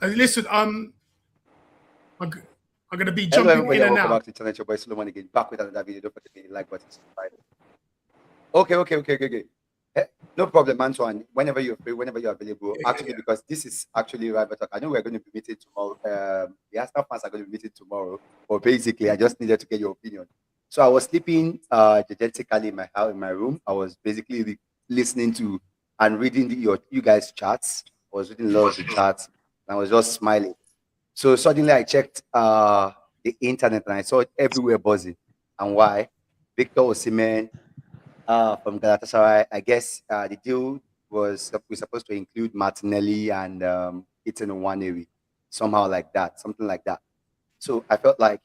Listen, I'm going to be Hello, jumping everybody, in and and welcome out. back to Channel Your Boy Solomon again. Back with another video. Don't forget to hit the like button. Subscribe. Okay. No problem, Antoine. Whenever you're free, whenever you're available. Actually, because this is actually Rival Talk. I know we're going to be meeting tomorrow. The Arsenal fans are going to be meeting tomorrow. But basically, I just needed to get your opinion. So I was sleeping genetically in my room. I was basically listening to and reading you guys' chats. I was reading lots of chats, and I was just smiling. So suddenly I checked the internet and I saw it everywhere buzzing. And why? Victor Osimhen from Galatasaray. I guess the deal was we're supposed to include Martinelli and Nwaneri, somehow like that, something like that. So I felt like,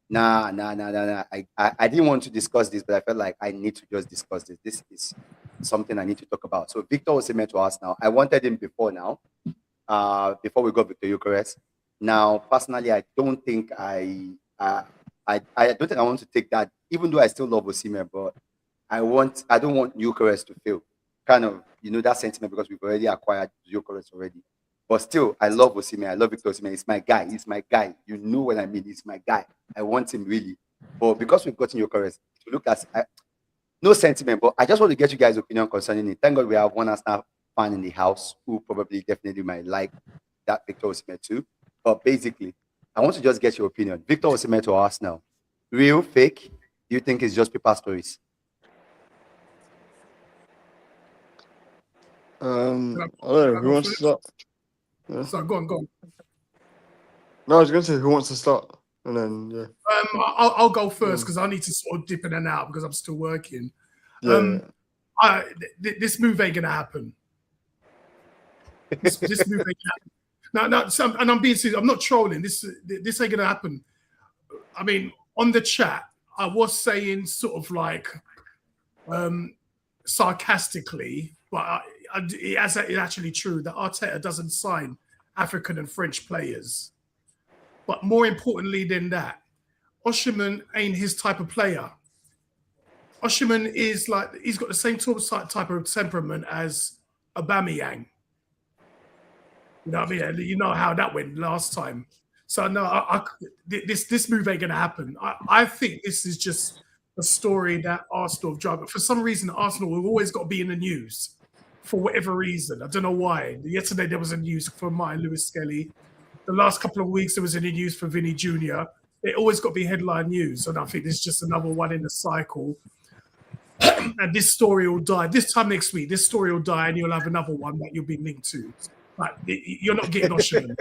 nah. I didn't want to discuss this, but I felt like I need to just discuss this. This is something I need to talk about. So Victor Osimhen to us now. I wanted him before now, before we got Victor Gyökeres. Now, personally, I don't think I don't think I want to take that, even though I still love Osimhen, but I don't want Gyökeres to fail. Kind of, that sentiment because we've already acquired Gyökeres already. But still, I love Osimhen. I love Victor Osimhen. It's my guy. He's my guy. You know what I mean? He's my guy. I want him really. But because we've gotten Gyökeres, to look at no sentiment, but I just want to get you guys' opinion concerning it. Thank God we have one Arsenal fan in the house who probably definitely might like that Victor Osimhen too. But basically, I want to just get your opinion. Victor Osimhen to Arsenal, real, fake? Do you think it's just paper stories? I don't know. Who wants to start? Yeah. So go on. No, I was going to say who wants to start, and then I'll go first because I need to sort of dip in and out because I'm still working. This move ain't gonna happen. This move ain't gonna happen. And I'm being serious. I'm not trolling. This ain't gonna happen. I mean, on the chat, I was saying sort of like sarcastically, but it's actually true that Arteta doesn't sign African and French players. But more importantly than that, Osimhen ain't his type of player. Osimhen is like, he's got the same type of temperament as Aubameyang. You know what I mean? You know how that went last time. So no, this move ain't gonna happen. I think this is just a story that Arsenal have drug. For some reason, Arsenal have always got to be in the news for whatever reason. I don't know why. Yesterday there was a news for Martin Lewis Skelly. The last couple of weeks there was any news for Vinny Jr. It always got to be headline news, and I think this is just another one in the cycle. And this story will die. This time next week, this story will die, and you'll have another one that you'll be linked to. Like, you're not getting Osimhen.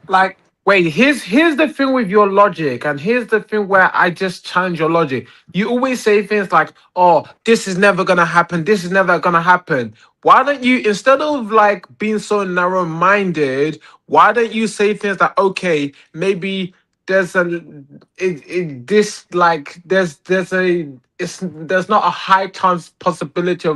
Like, wait, here's the thing with your logic, and here's the thing where I just challenge your logic. You always say things like, oh, this is never gonna happen, this is never gonna happen. Why don't you, instead of like being so narrow-minded, why don't you say things like, okay, maybe there's there's not a high chance possibility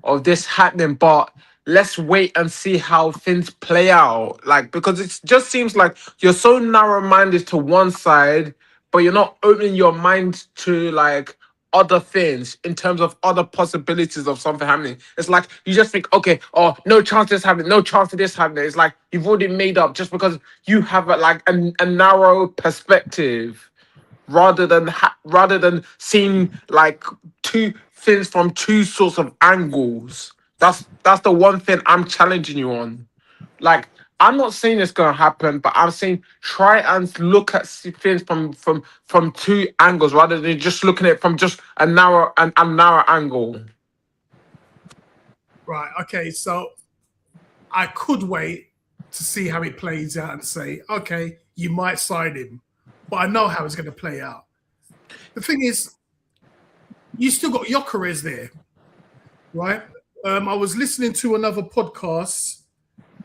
of this happening, but let's wait and see how things play out. Like, because it just seems like you're so narrow-minded to one side, but you're not opening your mind to like other things in terms of other possibilities of something happening. It's like you just think, okay, oh, no chance this happening, no chance of this happening. It's like you've already made up just because you have a narrow perspective, rather than seeing like two things from two sorts of angles. That's the one thing I'm challenging you on. Like, I'm not saying it's gonna happen, but I'm saying try and look at things from two angles rather than just looking at it from just a narrow angle. Right. Okay. So I could wait to see how it plays out and say, okay, you might sign him, but I know how it's going to play out. The thing is, you still got Gyökeres there, right? I was listening to another podcast.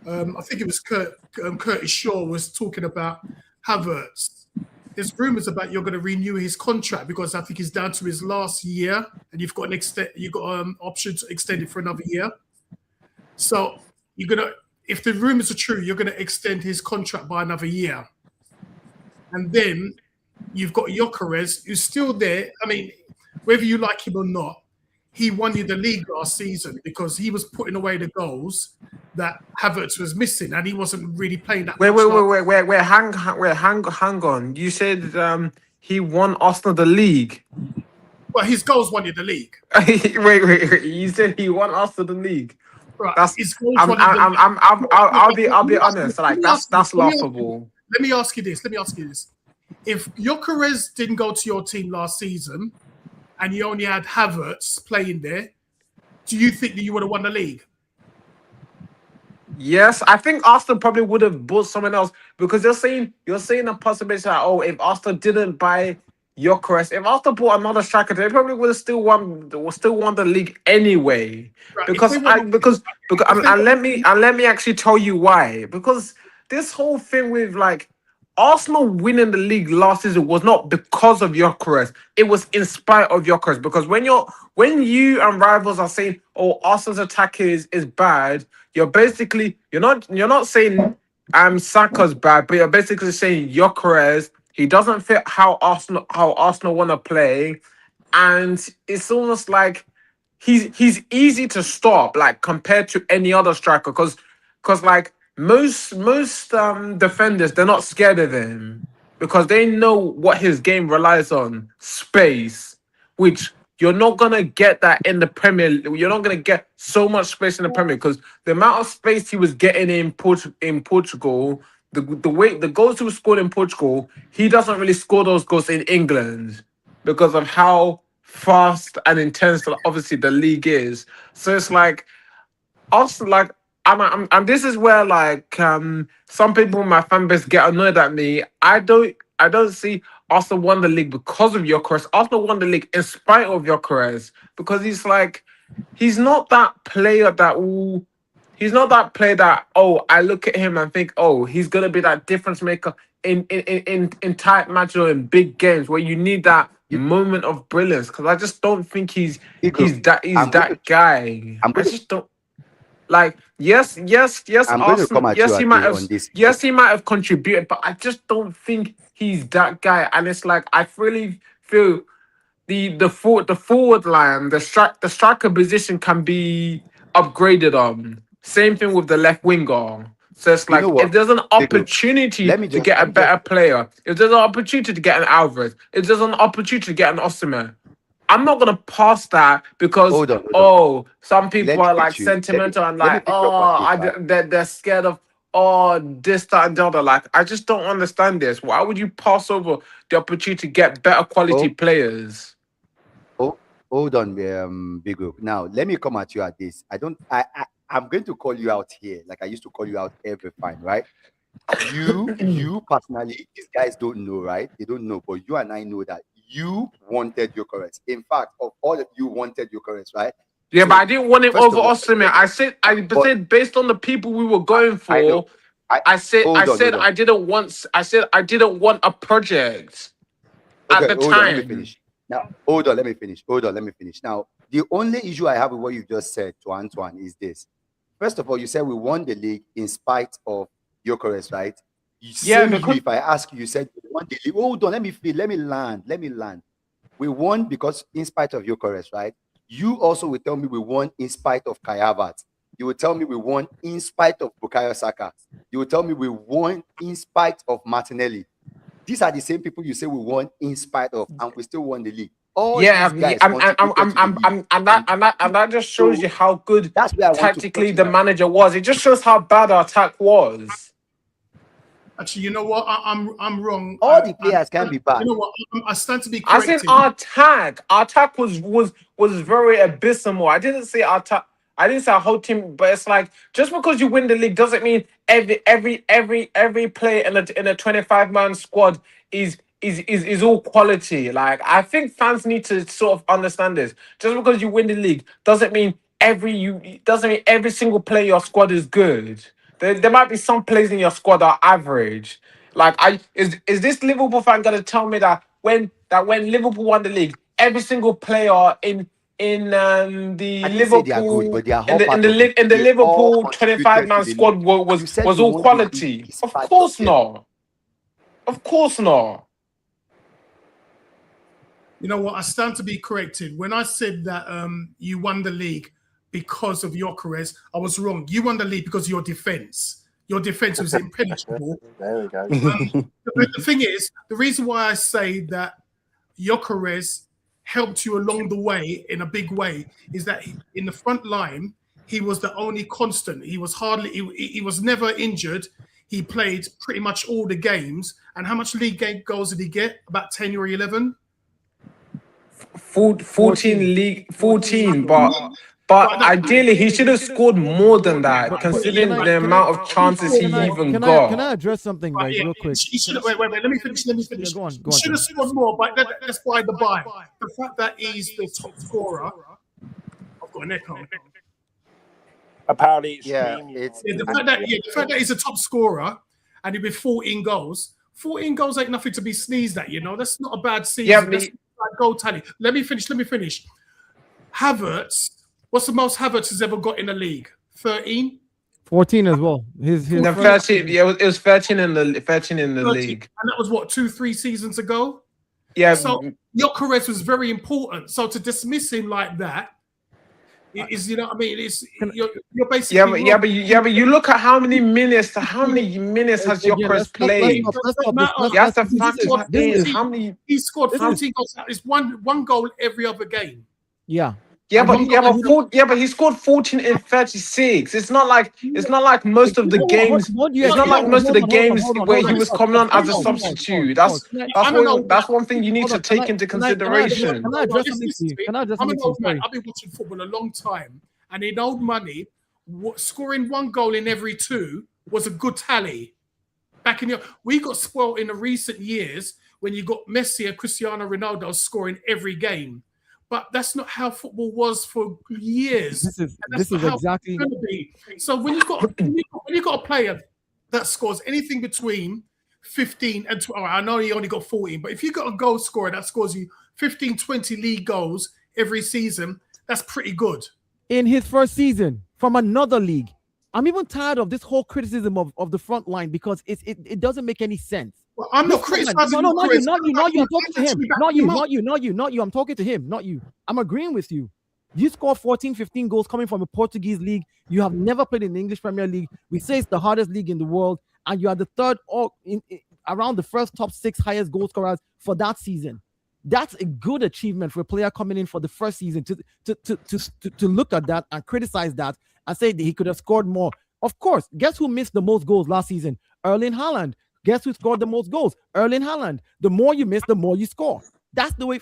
I think it was Curtis Shaw was talking about Havertz. There's rumors about you're going to renew his contract because I think he's down to his last year, and you've got an option to extend it for another year. So if the rumors are true, you're gonna extend his contract by another year, and then you've got Gyökeres who's still there. I mean, whether you like him or not, he won you the league last season because he was putting away the goals that Havertz was missing, and he wasn't really playing that much. Hang on. You said he won Arsenal the league. But his goals won you the league. wait. You said he won Arsenal the league. Right. I'll be honest. Like that's laughable. Let me ask you this. If Gyökeres didn't go to your team last season, and you only had Havertz playing there, do you think that you would have won the league? Yes, I think Arsenal probably would have bought someone else because you're saying a possibility that if Arsenal didn't buy Gyökeres, if Arsenal bought another striker, they probably would have still won the league anyway. Right. Let me actually tell you why. Because this whole thing with like Arsenal winning the league last season was not because of Gyökeres. It was in spite of Gyökeres. Because when you and rivals are saying, "Oh, Arsenal's attack is bad," you're not saying Saka's bad, but you're basically saying Gyökeres, he doesn't fit how Arsenal want to play, and it's almost like he's easy to stop, like compared to any other striker, because like most defenders, they're not scared of him because they know what his game relies on: space, which you're not gonna get that in the Premier. You're not gonna get so much space in the Premier because the amount of space he was getting in Portugal, the goals he was scoring in Portugal, he doesn't really score those goals in England because of how fast and intense, obviously, the league is. So it's like us, like. And this is where like some people in my fan base get annoyed at me. I don't see Arsenal won the league because of Gyökeres. Arsenal won the league in spite of Gyökeres because he's not that player that I look at him and think, oh, he's gonna be that difference maker in tight matches or in big games where you need that moment of brilliance. Because I just don't think he's that guy. I just don't. Like yes, Arsenal, he might have contributed, but I just don't think he's that guy. And it's like I really feel the forward line, the striker position can be upgraded on. Same thing with the left winger. So it's like if there's an opportunity to get a better player, if there's an opportunity to get an Alvarez, if there's an opportunity to get an Osimhen, I'm not gonna pass that because some people are like sentimental and like they're scared of this, that, and the other. Like I just don't understand this. Why would you pass over the opportunity to get better quality players? Hold on, Bigo. Now let me come at you at this. I'm going to call you out here, like I used to call you out every time, right? You personally, these guys don't know, right? They don't know, but you and I know that you wanted Gyökeres. In fact, of all of you wanted Gyökeres, right? Yeah, so, but I didn't want him over Osimhen. I said based on the people we were going for, I said I didn't want a project at the time. Let me finish. Now, hold on, let me finish. Now, the only issue I have with what you just said to Antoine is this. First of all, you said we won the league in spite of Gyökeres, right? If I ask you, you said we won the league. Hold on, let me land. We won because in spite of Gyökeres, right? You also will tell me we won in spite of Kai Havertz. You will tell me we won in spite of Bukayo Saka. You will tell me we won in spite of Martinelli. These are the same people you say we won in spite of, and we still won the league. And that just shows you how good tactically the manager was. It just shows how bad our attack was. Actually, you know what? I'm wrong. All the players can be bad. You know what? I stand to be corrected. I said our attack was very abysmal. I didn't say our whole team, but it's like just because you win the league doesn't mean every player in a 25-man squad is all quality. Like I think fans need to sort of understand this. Just because you win the league doesn't mean every single player in your squad is good. There might be some players in your squad that are average. Like is this Liverpool fan gonna tell me that when Liverpool won the league, every single player in the Liverpool in the Liverpool 25-man squad was all quality? Of course not. Of course not. You know what? I stand to be corrected. When I said that you won the league because of Gyökeres, I was wrong. You won the league because of your defense. Your defense was impenetrable. There we go. The thing is, the reason why I say that Gyökeres helped you along the way in a big way is that in the front line, he was the only constant. He was he was never injured. He played pretty much all the games. And how much league game goals did he get? About 10 or 11? 14 league, 14, but ideally he should have scored more than that, considering the amount of chances he even got. Can I address something real quick? He should have, wait, let me finish. Yeah, go on. He should have scored more, but that's by the by. The fact that he's the top scorer, I've got an echo. Apparently, it's the fact that he's a top scorer and he with 14 goals. 14 goals ain't nothing to be sneezed at, That's not a bad season. Yeah, That's not a bad goal tally. Let me finish. Havertz, what's the most Havertz has ever got in the league? 13? 14 as well. His 13, yeah, it was 13 in the league. 13. And that was what, 2-3 seasons ago? Yeah. So Gyökeres was very important. So to dismiss him like that is, you know what I mean? You're basically but you look at how many minutes has Gyökeres played. He scored 14 goals. It's one goal every other game. Yeah. But he scored 14 in 36. It's not like most of the games. It's not like most of the games where he was coming on as a substitute. That's one thing you need to take into consideration. Can I address something to you? I'm an old man. I've been watching football a long time, and in old money, scoring one goal in every 2 was a good tally. Back in we got spoiled in the recent years when you got Messi and Cristiano Ronaldo scoring every game. But that's not how football was for years. This is exactly it's gonna be. So when you got a player that scores anything between 15 and 12, I know he only got 14, but if you got a goal scorer that scores you 15, 20 league goals every season, that's pretty good. In his first season from another league. I'm even tired of this whole criticism of the front line because it doesn't make any sense. Well, I'm not criticizing. No, not you. I'm talking to him. Not you. I'm talking to him, not you. I'm agreeing with you. You score 14, 15 goals coming from a Portuguese league. You have never played in the English Premier League. We say it's the hardest league in the world, and you are the third or around the first top 6 highest goal scorers for that season. That's a good achievement for a player coming in for the first season to look at that and criticize that and say that he could have scored more. Of course, guess who missed the most goals last season? Erling Haaland. Guess who scored the most goals? Erling Haaland. The more you miss, the more you score. That's the way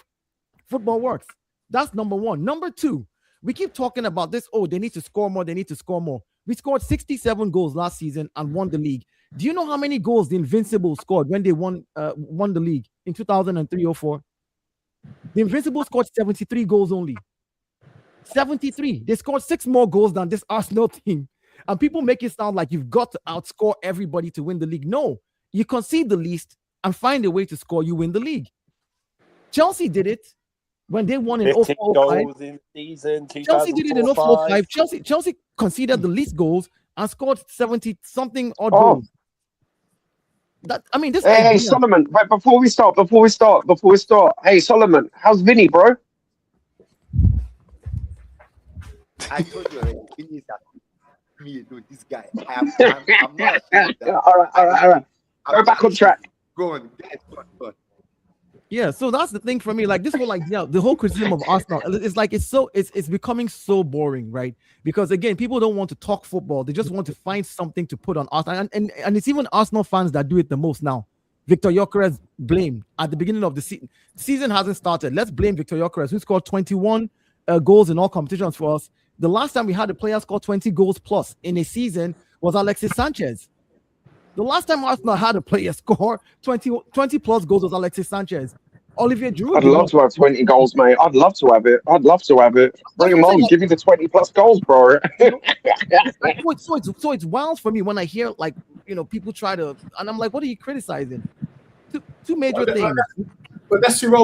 football works. That's number one. Number two, we keep talking about this. Oh, they need to score more. They need to score more. We scored 67 goals last season and won the league. Do you know how many goals the Invincibles scored when they won the league in 2003-04? The Invincibles scored 73 goals only. 73. They scored 6 more goals than this Arsenal team. And people make it sound like you've got to outscore everybody to win the league. No, you concede the least and find a way to score, you win the league. Chelsea did it when they won in 04-05. Chelsea did it in 04-05. Chelsea conceded the least goals and scored 70-something odd goals. Hey, Solomon, right, before we start, hey, Solomon, how's Vinny, bro? I told you already, Vinny is that me, dude, this guy. I'm not ashamed of that. All right. Go back on track. Go on, guys, go on. Yeah, so that's the thing for me. Like this whole, the whole criticism of Arsenal, it's becoming so boring, right? Because again, people don't want to talk football; they just want to find something to put on Arsenal, and it's even Arsenal fans that do it the most now. Victor Gyökeres blamed at the beginning of the season. Season hasn't started. Let's blame Victor Gyökeres, who scored 21 goals in all competitions for us. The last time we had a player score 20 goals plus in a season was Alexis Sanchez. The last time Arsenal had a player score 20 plus goals was Alexis Sanchez. Olivier Giroud. I'd love to have 20 goals, mate. I'd love to have it. Bring him on. Give me the 20 plus goals, bro. So it's wild for me when I hear people try to, and I'm like, what are you criticizing? Two major things. But that's your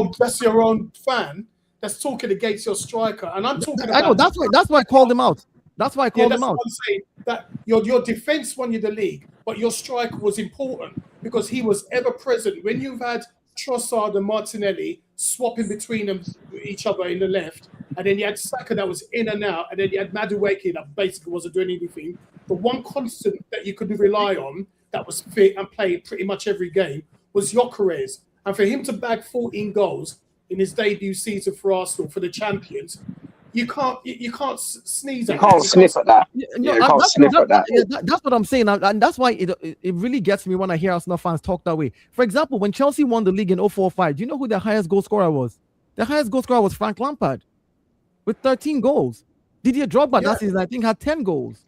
own fan that's talking against your striker, and I'm talking about. I know that's why I called him out. That's why I called him out. I'm saying that your defense won you the league, but your striker was important because he was ever present when you've had Trossard and Martinelli swapping between them each other in the left, and then you had Saka that was in and out, and then you had Madueke that basically wasn't doing anything. The one constant that you could rely on that was fit and played pretty much every game was Gyökeres. And for him to bag 14 goals in his debut season for Arsenal, for the champions, you can't sneeze at You can't sniff at that. No, You can't sniff at that. That's what I'm saying, and that's why it really gets me when I hear Arsenal fans talk that way. For example, when Chelsea won the league in 04-05, do you know who their highest goal scorer was? The highest goal scorer was Frank Lampard with 13 goals. Didier Drogba that season, I think, had 10 goals.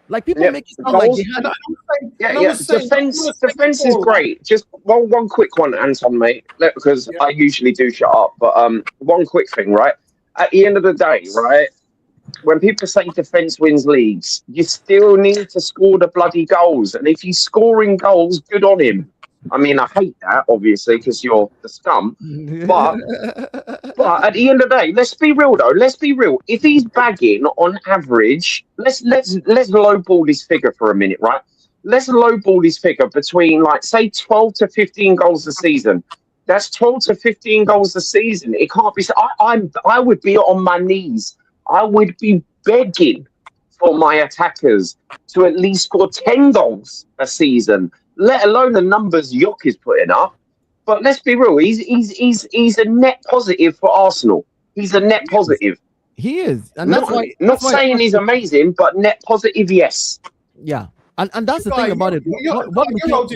Like people make it sound like they had. Defense is great. Just one quick one, Anton, mate, because I usually do shut up. But one quick thing, right? At the end of the day, right, when people say defense wins leagues, you still need to score the bloody goals. And if he's scoring goals, good on him. I mean, I hate that, obviously, because you're the scum. But at the end of the day, let's be real, though. Let's be real. If he's bagging on average, let's lowball this figure for a minute, right? Let's lowball this figure between, like, say, 12 to 15 goals a season. That's 12 to 15 goals a season. It can't be. I would be on my knees. I would be begging for my attackers to at least score 10 goals a season, let alone the numbers Yok is putting up. But let's be real. He's a net positive for Arsenal. He's a net positive. He is, and not saying he's amazing, but net positive, yes. Yeah, and that's the thing about it. What Mikel?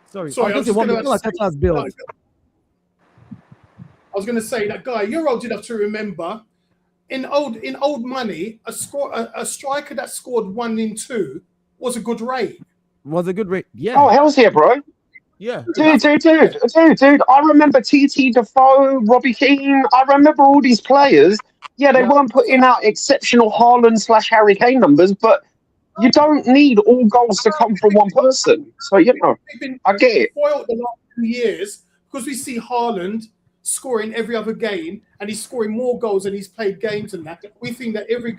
Sorry, I was going to say that, guy, you're old enough to remember in old money, a striker that scored 1 in 2 was a good rate. Yeah. Oh, hell's yeah, bro. Yeah. Dude. I remember TT Defoe, Robbie Keane. I remember all these players. Yeah, they weren't putting out exceptional Haaland/Harry Kane numbers, but you don't need all goals to come from one person. So, you know, I get it. Spoiled the last 2 years because we see Haaland scoring every other game and he's scoring more goals and he's played games and that. We think that every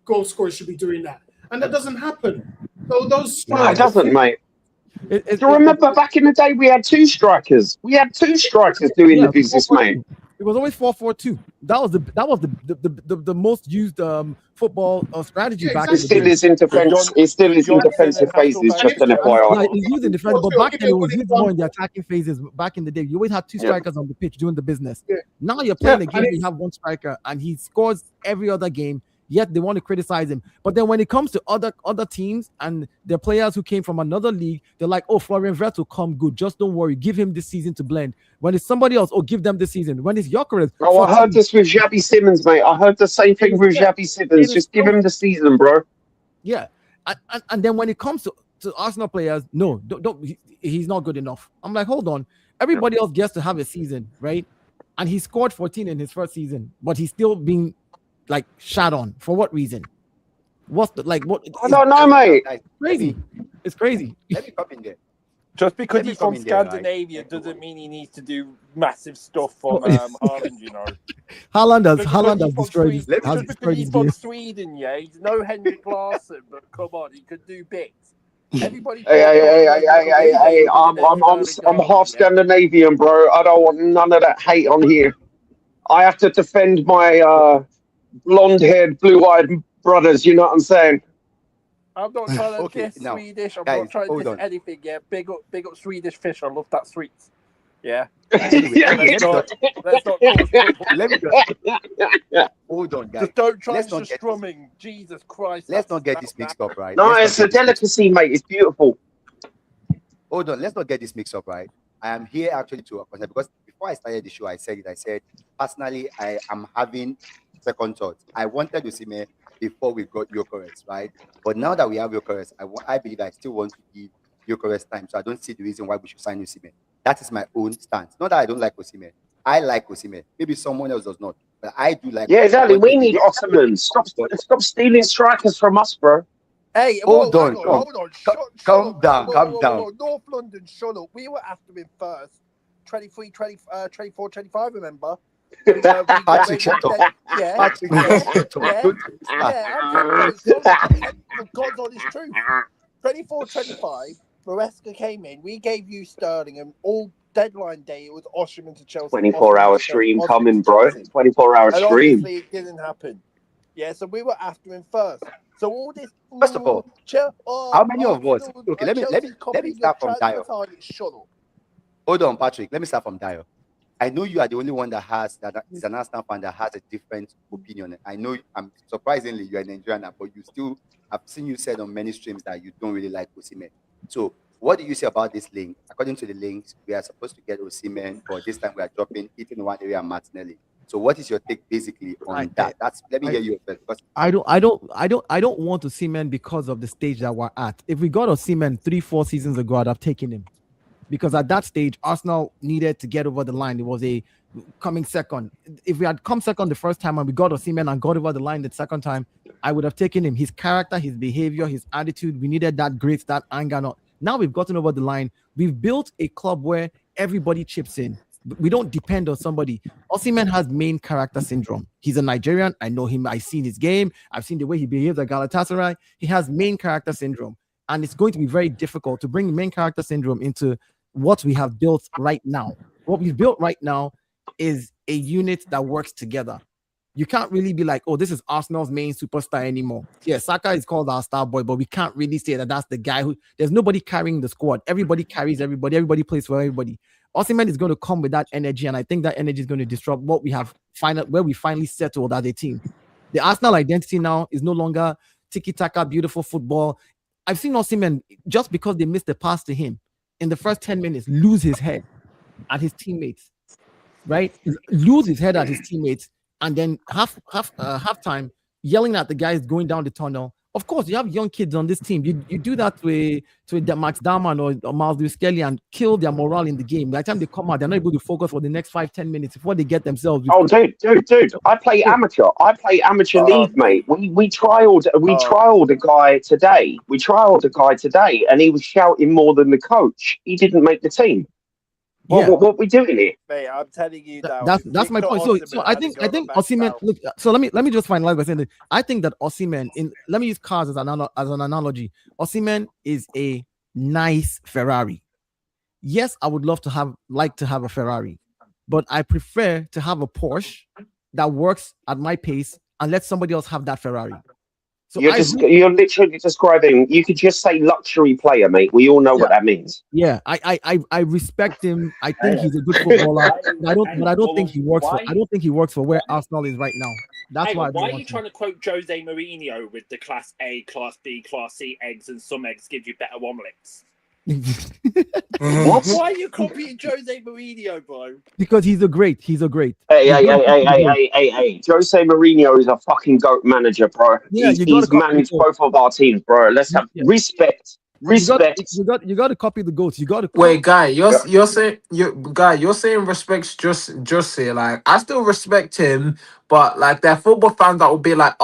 goal scorer should be doing that. And that doesn't happen. So those it doesn't, mate. Do you remember back in the day we had 2 strikers? We had 2 strikers doing the business, mate. It was always 4-4-2. That was the most used football strategy back. It still is in defense. It still is in defensive phases. Just an FYI. Yeah, it's used in defense, but back then it was used more in the attacking phases. Back in the day, you always had 2 strikers on the pitch doing the business. Yeah. Now you're playing a game, you have 1 striker, and he scores every other game. Yet they want to criticize him. But then when it comes to other teams and the players who came from another league, they're like, oh, Florian Wirtz will come good. Just don't worry. Give him this season to blend. When it's somebody else, give them this season. When it's Gyökeres. Oh, I heard this with Xabi Simons, mate. I heard the same thing with Xabi Simons. Just give him the season, bro. Yeah. And then when it comes to Arsenal players, no, don't he's not good enough. I'm like, hold on. Everybody else gets to have a season, right? And he scored 14 in his first season, but he's still being like shot on. For what reason? What? I don't know, mate. Crazy. It's crazy. Let me come in there. Just because he's from Scandinavia doesn't mean he needs to do massive stuff from Haaland, you know. Haaland has destroyed. Just because he's from Sweden, yeah, he's no Henrik Larsson, but come on, he could do bits. Everybody. Hey! I'm half Scandinavian, bro. I don't want none of that hate on here. I have to defend my blonde-haired, blue-eyed brothers. You know what I'm saying? I'm not trying to diss Swedish. I'm not trying to diss anything. Yeah, big up Swedish fish. I love that sweets. Yeah. Let's not hold on, guys. Just don't try to strumming. Jesus Christ. Let's not get this mixed up, right? No, it's a delicacy, mate. It's beautiful. Hold on. Let's not get this mixed up, right? I am here actually to because before I started the show, I said personally, I am having second thoughts. I wanted Osimhen before we got Gyökeres, right? But now that we have Gyökeres, I believe I still want to give Gyökeres time. So I don't see the reason why we should sign Osimhen. That is my own stance. Not that I don't like Osimhen. I like Osimhen. Maybe someone else does not, but I do like. Yeah, exactly. We need Osimhen. Stop stealing strikers from us, bro. Hey, hold on. Calm down. North London, shut up. We were after him first. 23, 24, 25, remember? Patrick, shut up. Yeah. Patrick, God's honest truth. 24, 25, Maresca came in. We gave you Sterling and all deadline day, it was Osimhen to Chelsea. 24-hour stream coming, bro. 24-hour and stream. obviously, it didn't happen. Yeah, so we were after him first. So all this. First of all, how many of us? Okay, let me start from Dio. Shut up. Hold on, Patrick. Let me start from Dio. I know you are the only one that is an Arsenal fan that has a different opinion. I know surprisingly you're a Nigerian, but I've seen you said on many streams that you don't really like Osimhen. So what do you say about this link? According to the links, we are supposed to get Osimhen, but this time we are dropping Nwaneri and Martinelli. So what is your take basically on that? Let me hear you first. Because I don't want Osimhen because of the stage that we're at. If we got Osimhen 3-4 seasons ago, I'd have taken him. Because at that stage, Arsenal needed to get over the line. It was a coming second. If we had come second the first time and we got Osimhen and got over the line the second time, I would have taken him. His character, his behavior, his attitude, we needed that grit, that anger. Now we've gotten over the line. We've built a club where everybody chips in. We don't depend on somebody. Osimhen has main character syndrome. He's a Nigerian. I know him. I've seen his game. I've seen the way he behaves at Galatasaray. He has main character syndrome. And it's going to be very difficult to bring main character syndrome into what we have built right now. What we've built right now is a unit that works together. You can't really be like, oh, this is Arsenal's main superstar anymore. Yeah, Saka is called our star boy, but we can't really say that that's the guy who... There's nobody carrying the squad. Everybody carries everybody. Everybody plays for everybody. Osimhen is going to come with that energy, and I think that energy is going to disrupt what we have where we finally settled as a team. The Arsenal identity now is no longer tiki-taka, beautiful football. I've seen Osimhen, just because they missed the pass to him, in the first 10 minutes, lose his head at his teammates, right? Lose his head at his teammates, and then halftime, yelling at the guys going down the tunnel. Of course, you have young kids on this team. You do that to Max Darman or Miles Lewis Kelly and kill their morale in the game. By the time they come out, they're not able to focus for the next 5-10 minutes before they get themselves. Oh, dude! I play amateur. I play amateur league, mate. We trialed a guy today. We trialed a guy today, and he was shouting more than the coach. He didn't make the team. What we doing here? Mate, I'm telling you now. That's my point. So I think Osimhen. Look, so let me just finalize by saying that I think that Osimhen, let me use cars as an analogy. Osimhen is a nice Ferrari. Yes, I would like to have a Ferrari, but I prefer to have a Porsche that works at my pace and let somebody else have that Ferrari. So you're literally describing. You could just say luxury player, mate. We all know what that means. Yeah, I respect him. I think he's a good footballer. I don't think he works for. I don't think he works for where Arsenal is right now. That's why. Why are you trying to quote Jose Mourinho with the Class A, Class B, Class C eggs, and some eggs give you better omelets? What? Why are you copying Jose Mourinho, bro? Because he's a great. Hey. Jose Mourinho is a fucking GOAT manager, bro. Yeah, he's managed both of our teams, bro. Let's have respect. Respect. You got to copy the goats. You got to wait, Guy. You're saying respect's just here. Like, I still respect him, but like there are football fans that will be like,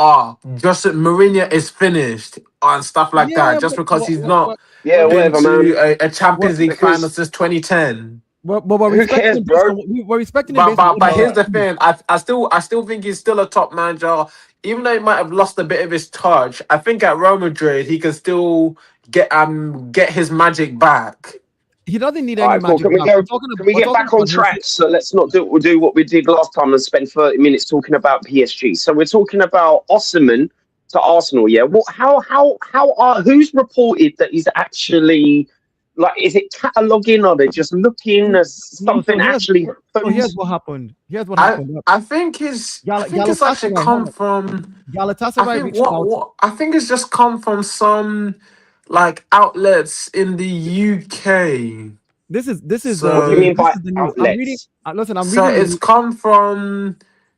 just Mourinho is finished and stuff like that, just because he's not. Yeah, whatever, man. A Champions League final since 2010. But we're respecting him, bro. We're respecting him. But here's the thing. I still think he's still a top manager, even though he might have lost a bit of his touch. I think at Real Madrid he can still get his magic back. He doesn't need any magic. Can we get back on track? So let's not do what we did last time and spend 30 minutes talking about PSG. So we're talking about Osimhen to Arsenal. Yeah. Who's reported that he's actually? Like, is it cataloging or they just looking as something actually? So here's what happened. I think it's actually come from Galatasaray. I think it's just come from some like outlets in the UK. This is. What do you mean by outlets? I'm reading. So it's come from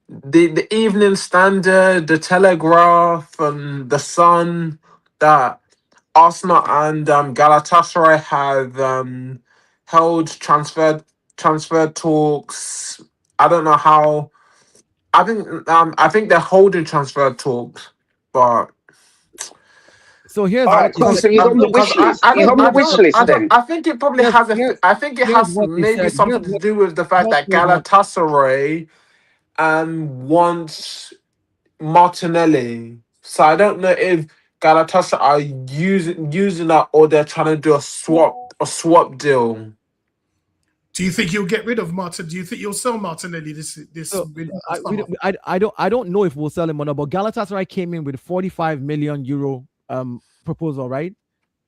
the Evening Standard, the Telegraph, and the Sun that Arsenal and Galatasaray have held transfer talks. I don't know how. I think they're holding transfer talks, but. So here's. So he's on the wish list. He's on the wish list. I think it probably has. I think it has maybe something to do with the fact that Galatasaray wants Martinelli. So I don't know if Galatasaray are using that, or they're trying to do a swap deal. Do you think you'll get rid of Martin? Do you think you'll sell Martinelli this So, summer? I don't know if we'll sell him or not, but Galatasaray came in with 45 million euro proposal, right?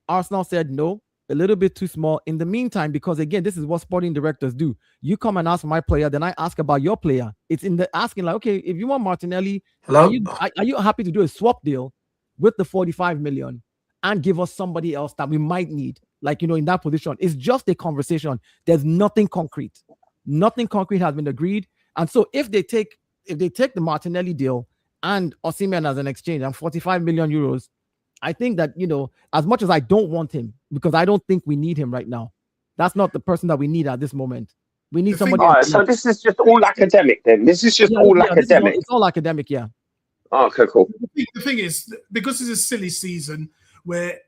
Arsenal said no, a little bit too small. In the meantime, because again, this is what sporting directors do. You come and ask my player, then I ask about your player. It's in the asking like, okay, if you want Martinelli, are you happy to do a swap deal with the 45 million and give us somebody else that we might need? Like, in that position. It's just a conversation. There's nothing concrete. Nothing concrete has been agreed. And so if they take the Martinelli deal and Osimhen as an exchange and 45 million euros, I think that, as much as I don't want him, because I don't think we need him right now, that's not the person that we need at this moment. We need somebody. All right, so this is just all academic then. This is just all academic. It's all academic, yeah. Oh, okay, cool. The thing is, because it's a silly season where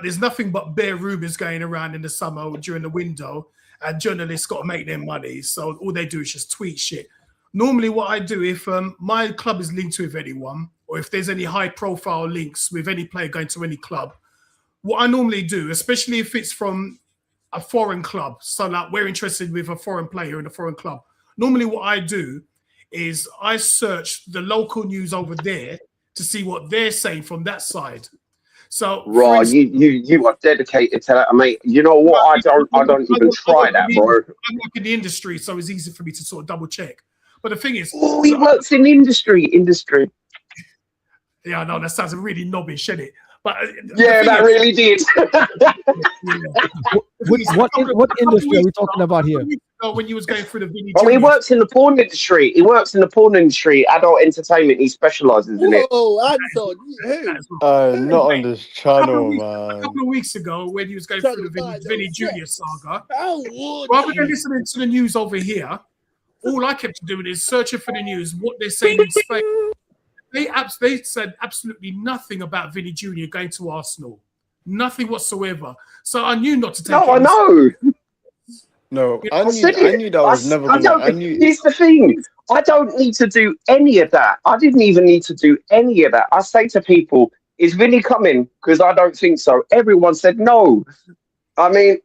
there's nothing but bare rumors going around in the summer during the window, and journalists got to make their money. So all they do is just tweet shit. Normally, what I do if my club is linked with anyone, or if there's any high-profile links with any player going to any club, what I normally do, especially if it's from a foreign club, so like we're interested with a foreign player in a foreign club, normally what I do is I search the local news over there to see what they're saying from that side. So, right, you are dedicated to that, mate. You know what? I don't even try that, bro. I work in the industry, so it's easy for me to sort of double check. But the thing is, he works in industry. Yeah, I know that sounds really knobbish, isn't it? But yeah, that really did. What industry are we talking about here? When you was going through the Vinny he works in the porn industry. He works in the porn industry, adult entertainment. He specializes in it. Oh, Anton, not on this channel, man. A couple of weeks ago, when he was going through the Vinny Junior saga, rather than listening to the news over here, all I kept doing is searching for the news, what they're saying in Spain. They said absolutely nothing about Vinny Jr. going to Arsenal. Nothing whatsoever. So I knew not to take it. No, I know. No, I knew that was never going to... Here's the thing. I don't need to do any of that. I didn't even need to do any of that. I say to people, is Vinny coming? Because I don't think so. Everyone said no. I mean,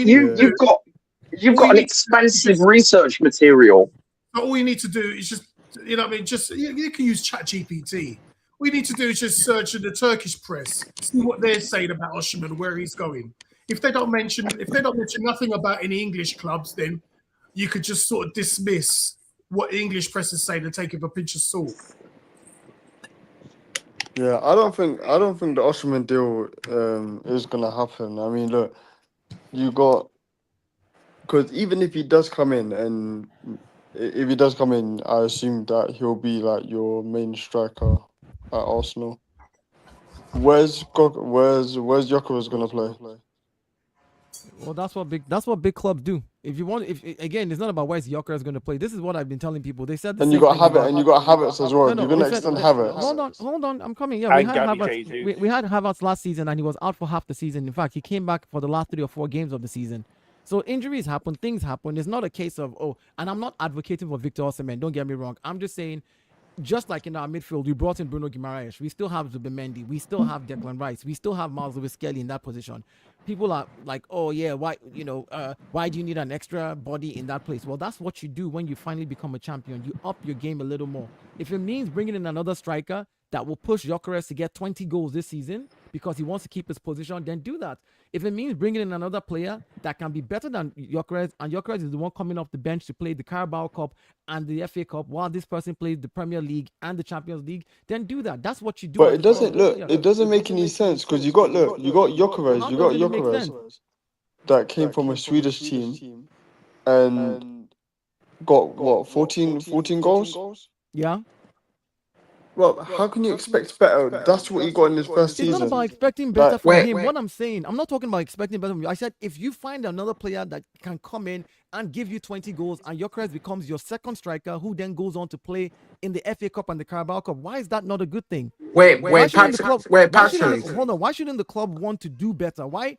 you've got an expansive research material. All you need to do is just, you can use ChatGPT. All you need to do is just search in the Turkish press, see what they're saying about Osimhen, where he's going. If they don't mention nothing about any English clubs, then you could just sort of dismiss what the English press is saying and take it with a pinch of salt. Yeah, I don't think the Osimhen deal is gonna happen. I mean, look, because even if he does come in, I assume that he'll be like your main striker at Arsenal. Where's Gyökeres gonna play? Well, that's what big clubs do. If again, it's not about where's Gyökeres going to play. This is what I've been telling people. They said, and you got Havertz as well. You're gonna extend Havertz. Hold on, I'm coming. Yeah, we had Havertz last season, and he was out for half the season. In fact, he came back for the last 3 or 4 games of the season. So injuries happen, things happen. It's not a case of and I'm not advocating for Victor Osimhen. Don't get me wrong. I'm just saying, just like in our midfield, we brought in Bruno Guimaraes. We still have Zubimendi. We still have Declan Rice. We still have Miles Lewis-Skelly in that position. People are like, oh yeah, why do you need an extra body in that place? Well, that's what you do when you finally become a champion. You up your game a little more. If it means bringing in another striker that will push Gyökeres to get 20 goals this season because he wants to keep his position, then do that. If it means bringing in another player that can be better than Gyökeres, and Gyökeres is the one coming off the bench to play the Carabao Cup and the FA Cup while this person plays the Premier League and the Champions League, then do that. That's what you do. But it doesn't make any sense because you got Gyökeres that came from a Swedish team and got what 14 goals? Yeah. Well, how can you expect better? That's what he got in his first season. It's not about expecting better from him. What I'm saying, I'm not talking about expecting better from you. I said if you find another player that can come in and give you 20 goals and Gyökeres becomes your second striker who then goes on to play in the FA Cup and the Carabao Cup, why is that not a good thing? Patrick. Hold on. Why shouldn't the club want to do better? Why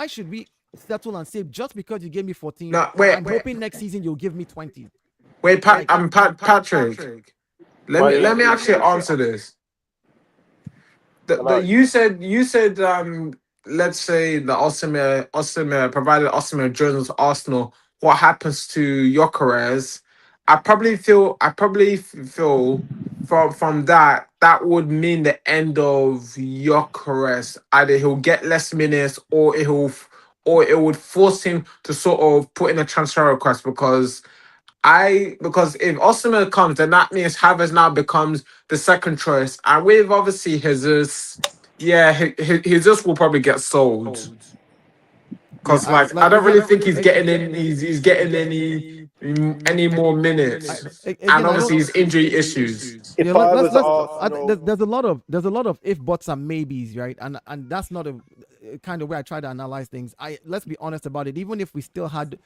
should we settle and say just because you gave me 14, I'm hoping next season you'll give me 20? Patrick. Let me actually answer this. You said let's say the Osimhen provided Osimhen joins Arsenal, what happens to Gyökeres, I probably feel from that would mean the end of Gyökeres. Either he'll get less minutes, or it would force him to sort of put in a transfer request, because if Osimhen comes, then that means Havertz now becomes the second choice, and with obviously Jesus, Jesus will probably get sold. Because I don't really think he's getting any more minutes, and obviously his injury issues. If I was Arsenal, there's a lot of if, buts, and maybes, right? And that's not a kind of way I try to analyze things. Let's be honest about it. Even if we still had,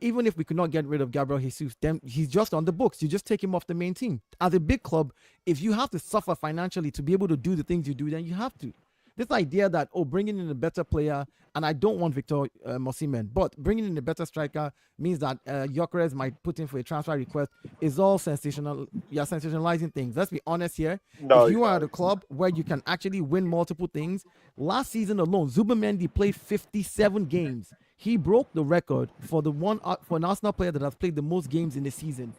even if we could not get rid of Gabriel Jesus, then he's just on the books. You just take him off the main team. As a big club, if you have to suffer financially to be able to do the things you do, then you have to. This idea that, bringing in a better player, and I don't want Victor Osimhen, but bringing in a better striker means that Gyökeres might put in for a transfer request, is all sensational. You're sensationalizing things. Let's be honest here. If you are at a club where you can actually win multiple things, last season alone, Zubimendi played 57 games. He broke the record for an Arsenal player that has played the most games in the season.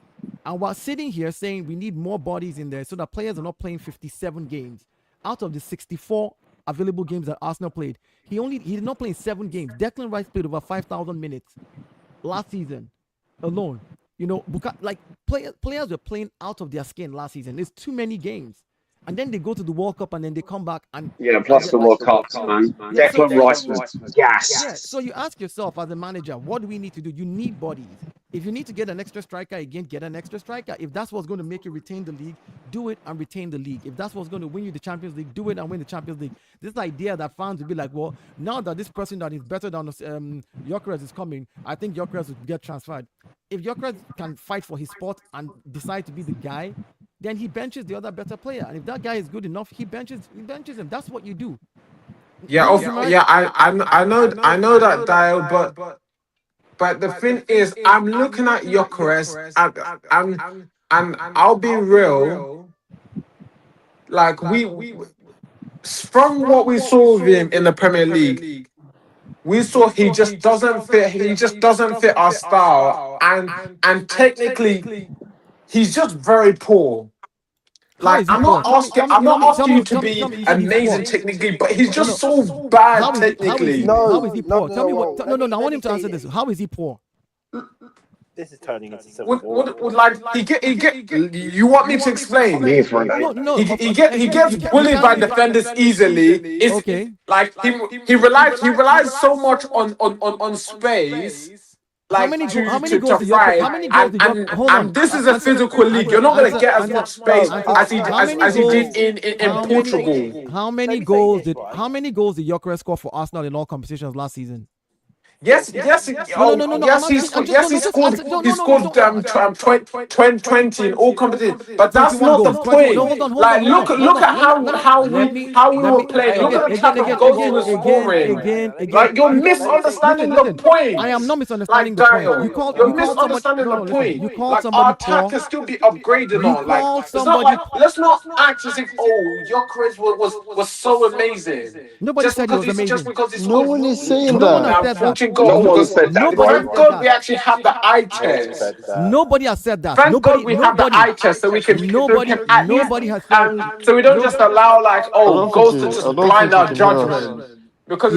And while sitting here saying we need more bodies in there so that players are not playing 57 games out of the 64 available games that Arsenal played, he did not play in 7 games. Declan Rice played over 5,000 minutes last season alone. Players were playing out of their skin last season. It's too many games. And then they go to the World Cup, and then they come back and plus the World Cup, man. Declan Rice was gas. Yeah, so you ask yourself as a manager, what do we need to do? You need bodies. If you need to get an extra striker again, get an extra striker. If that's what's going to make you retain the league, do it and retain the league. If that's what's going to win you the Champions League, do it and win the Champions League. This idea that fans will be like, well, now that this person that is better than Gyökeres is coming, I think Gyökeres will get transferred. If Gyökeres can fight for his spot and decide to be the guy, then he benches the other better player. And if that guy is good enough, he benches him. That's what you do. I know that, Dial, but the thing is, I'm looking at Gyökeres, and I'll be real. Like from what we saw of him in the Premier League, we saw he just doesn't fit. He just doesn't fit our style, and technically, he's just very poor. Like, I'm not asking you to be amazing technically, but he's just so bad technically. How is he poor? Tell me what. No. I want him to answer this. How is he poor? This is turning into civil war. You want me to explain? No. He gets bullied by defenders easily. Okay. Like he relies so much on space. Like, how many goals did Gyökeres? Hold on. And this is a physical league. You're not going to get as much space as he did in Portugal. How many goals did Gyökeres score for Arsenal in all competitions last season? Yes. He scored 20 in all competitions, but that's not the point. Like, look at how we were playing. Look at the type of goals he was scoring. Like, you're misunderstanding the point. I am not misunderstanding the point. You're misunderstanding the point. You called somebody our attack poor. can still be upgraded on. Like, let's not act as if Gyökeres was so amazing. Nobody said he was amazing. Just because he's No one is saying that. No one said that. Thank God we actually have the eye test. Nobody has said that. Thank God we have the eye test so we can. Nobody has said. So we don't just allow goals to just blind our judgment. Because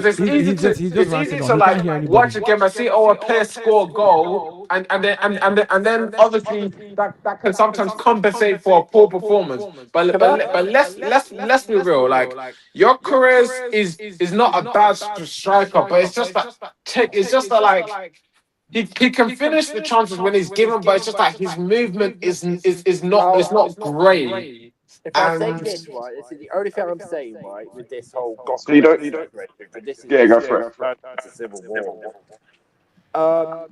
it's easy to like watch a game and see a player score a goal and then obviously that can sometimes compensate for a poor performance. But let's be real. Like, Gyökeres is not a bad striker, but it's just that he can finish the chances when he's given, but it's just like his movement is not great. If I say this right, this is the only thing I'm saying right with this whole gossip. So you don't. This is Go for it. It's a civil war.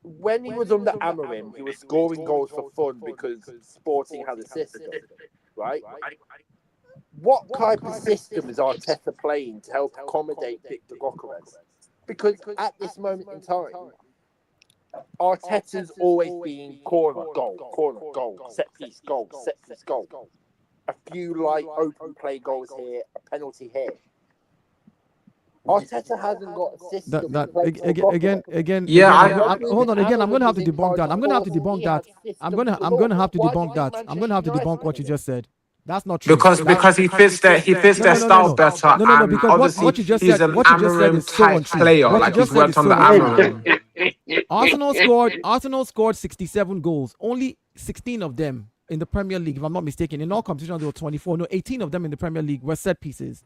When he was under Amorim, he was scoring goals for fun because Sporting had a system, right? What type of system is Arteta playing to help accommodate Victor Gyökeres? Because at this moment in time, Arteta's always been corner, goal, set piece, goal. A few open play goals here, a penalty here. Arteta hasn't got a system. Again. Yeah, Hold on. Again, I'm gonna have to debunk that. I'm gonna have to debunk that. I'm gonna have to debunk that. I'm gonna have to debunk what you just said. That's not true. because he fits their style better, No, and because obviously what you just he's said, an what you just said Amarim is so type untrue. player. What you Like just he's said worked is on so the untrue. Amarim. Arsenal scored 67 goals. Only 16 of them in the Premier League, if I'm not mistaken. In all competitions, there were 24. No, 18 of them in the Premier League were set pieces.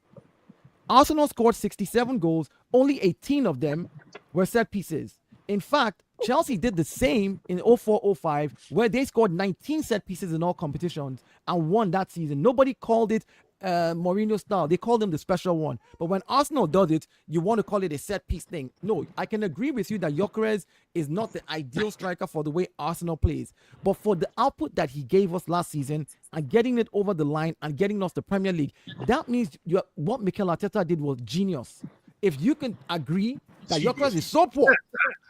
Arsenal scored 67 goals. Only 18 of them were set pieces. In fact, Chelsea did the same in 04-05, where they scored 19 set pieces in all competitions and won that season. Nobody called it Mourinho style. They called him the special one. But when Arsenal does it, you want to call it a set piece thing. No, I can agree with you that Gyökeres is not the ideal striker for the way Arsenal plays. But for the output that he gave us last season and getting it over the line and getting us the Premier League, that means what Mikel Arteta did was genius. If you can agree that Gyökeres is so poor,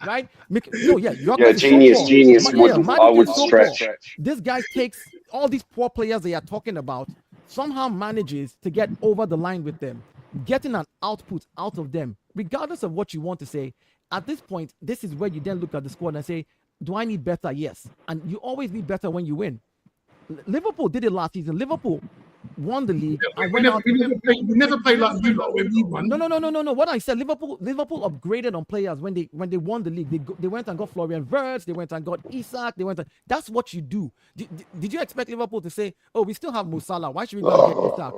right? Gyökeres is genius. So poor. I would stretch. This guy takes all these poor players they are talking about, somehow manages to get over the line with them, getting an output out of them, regardless of what you want to say. At this point, this is where you then look at the squad and say, do I need better? Yes. And you always need better when you win. Liverpool did it last season. Liverpool won the league. We never played like you lot when we won. No. What I said, Liverpool upgraded on players when they won the league. They went and got Florian Wirtz. They went and got Isak. That's what you do. Did you expect Liverpool to say, "Oh, we still have Mo Salah. Why should we go and get Isak?"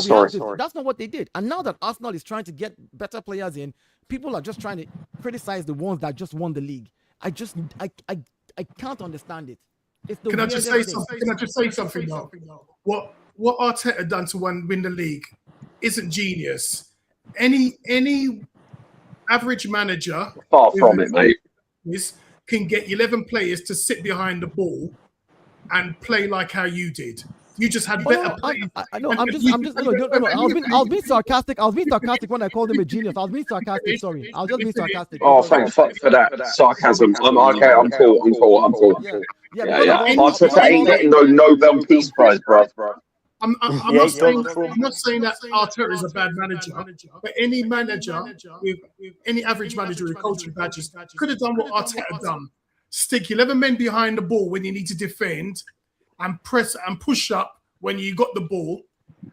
Sorry. That's not what they did. And now that Arsenal is trying to get better players in, people are just trying to criticize the ones that just won the league. I can't understand it. Can I just say something now? What Arteta done to win the league isn't genius. Any average manager, far from it, mate, can get 11 players to sit behind the ball and play like how you did. You just had better players. I was being sarcastic. I was being sarcastic when I called him a genius. I was being sarcastic. Sorry, I was just being sarcastic. Oh, thank fuck for that sarcasm. I'm okay. I'm cool. Yeah. Arteta ain't getting no Nobel Peace Prize, bro. I'm not saying that Arteta is a bad manager, but any manager with any average manager with coaching badges could have done what Arteta done. Stick 11 men behind the ball when you need to defend, and press and push up when you got the ball,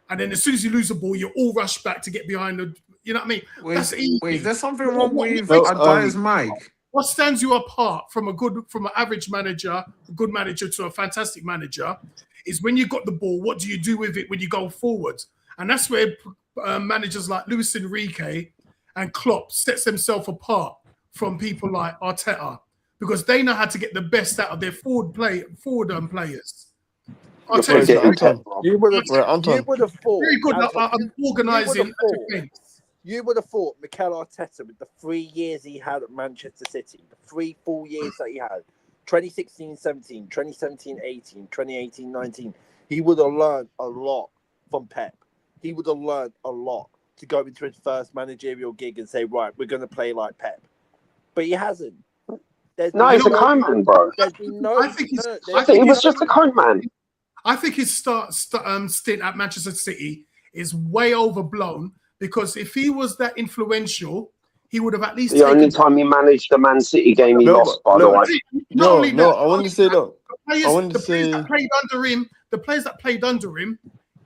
and then as soon as you lose the ball, you all rush back to get behind the. You know what I mean? That's easy. Wait, there's something wrong with Adia's mic. What stands you apart from an average manager, a good manager to a fantastic manager, is when you got the ball. What do you do with it when you go forward? And that's where managers like Luis Enrique and Klopp sets themselves apart from people like Arteta, because they know how to get the best out of their forward players. You would have thought. Very good at organising defence. You would have thought Mikel Arteta, with the 3 years he had at Manchester City, the 3 full years that he had, 2016-17, 2017-18, 2018-19, he would have learned a lot from Pep. He would have learned a lot to go into his first managerial gig and say, right, we're going to play like Pep. But he hasn't. He's a con man, bro. I think he was just a con man. I think his stint at Manchester City is way overblown, because if he was that influential, he would have at least. The only time he managed the Man City game, he lost. By the way, I want to say that. The players that played under him,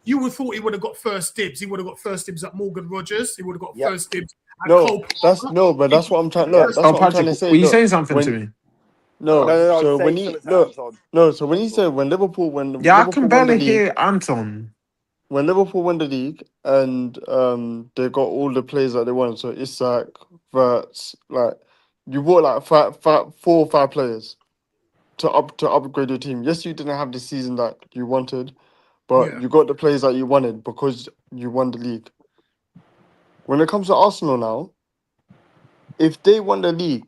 you would have thought he would have got first dibs. He would have got first dibs at Morgan Rogers. He would have got first dibs. But that's what I'm trying. That's what I'm trying to say. Were you saying something to me? No. So when he said when Liverpool I can barely hear Anton. When Liverpool won the league and they got all the players that they wanted, so Isak, Wirtz, like you bought like 4 or 5 players to upgrade your team. Yes, you didn't have the season that you wanted, but you got the players that you wanted because you won the league. When it comes to Arsenal now, if they won the league,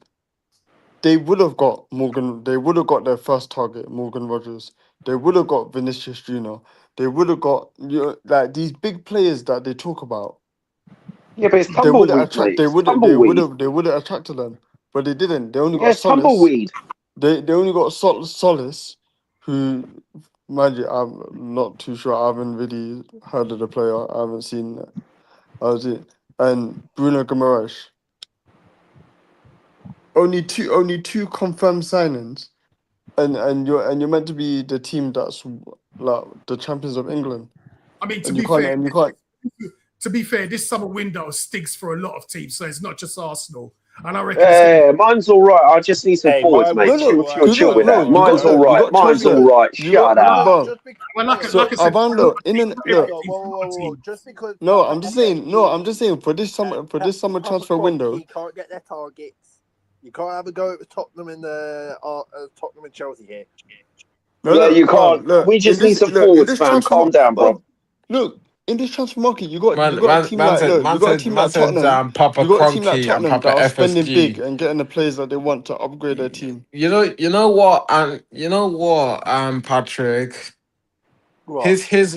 they would have got Morgan. They would have got their first target, Morgan Rogers. They would have got Vinicius Junior. They would have got like these big players that they talk about. Yeah, but it's tumbleweed. They would have attracted them, but they didn't. They only got Solace. Tumbleweed. They only got Solace, who, mind you, I'm not too sure. I haven't really heard of the player. I haven't seen. and Bruno Guimaraes. Only two confirmed signings, and you're meant to be the team that's like the champions of England, I mean, and you can't. to be fair, this summer window stinks for a lot of teams, so it's not just Arsenal. And I reckon it's gonna Yeah, mine's all right. I just need some Hey, forwards, mine mate. was No, Chill, all chill, right. chill with that. you Mine's all right. Mine's all right. Shut up. Bro. well, like So I said, Armando, Whoa. Just because no, I'm just saying for this summer transfer window. You can't get their targets. You can't have a go at Tottenham and Tottenham and Chelsea here. Yeah, you bro, can't. look, We just need some in forwards, this fam. transfer Calm down, bro. look, in this transfer market, you got Man, a man, team man like said, look, man you got a said, team man like said, Tottenham. Papa You got a team like Cronky and Tottenham that Papa are spending big FSG. and getting the players that they want to upgrade their team. You know what, and you know what, Patrick. What? Here's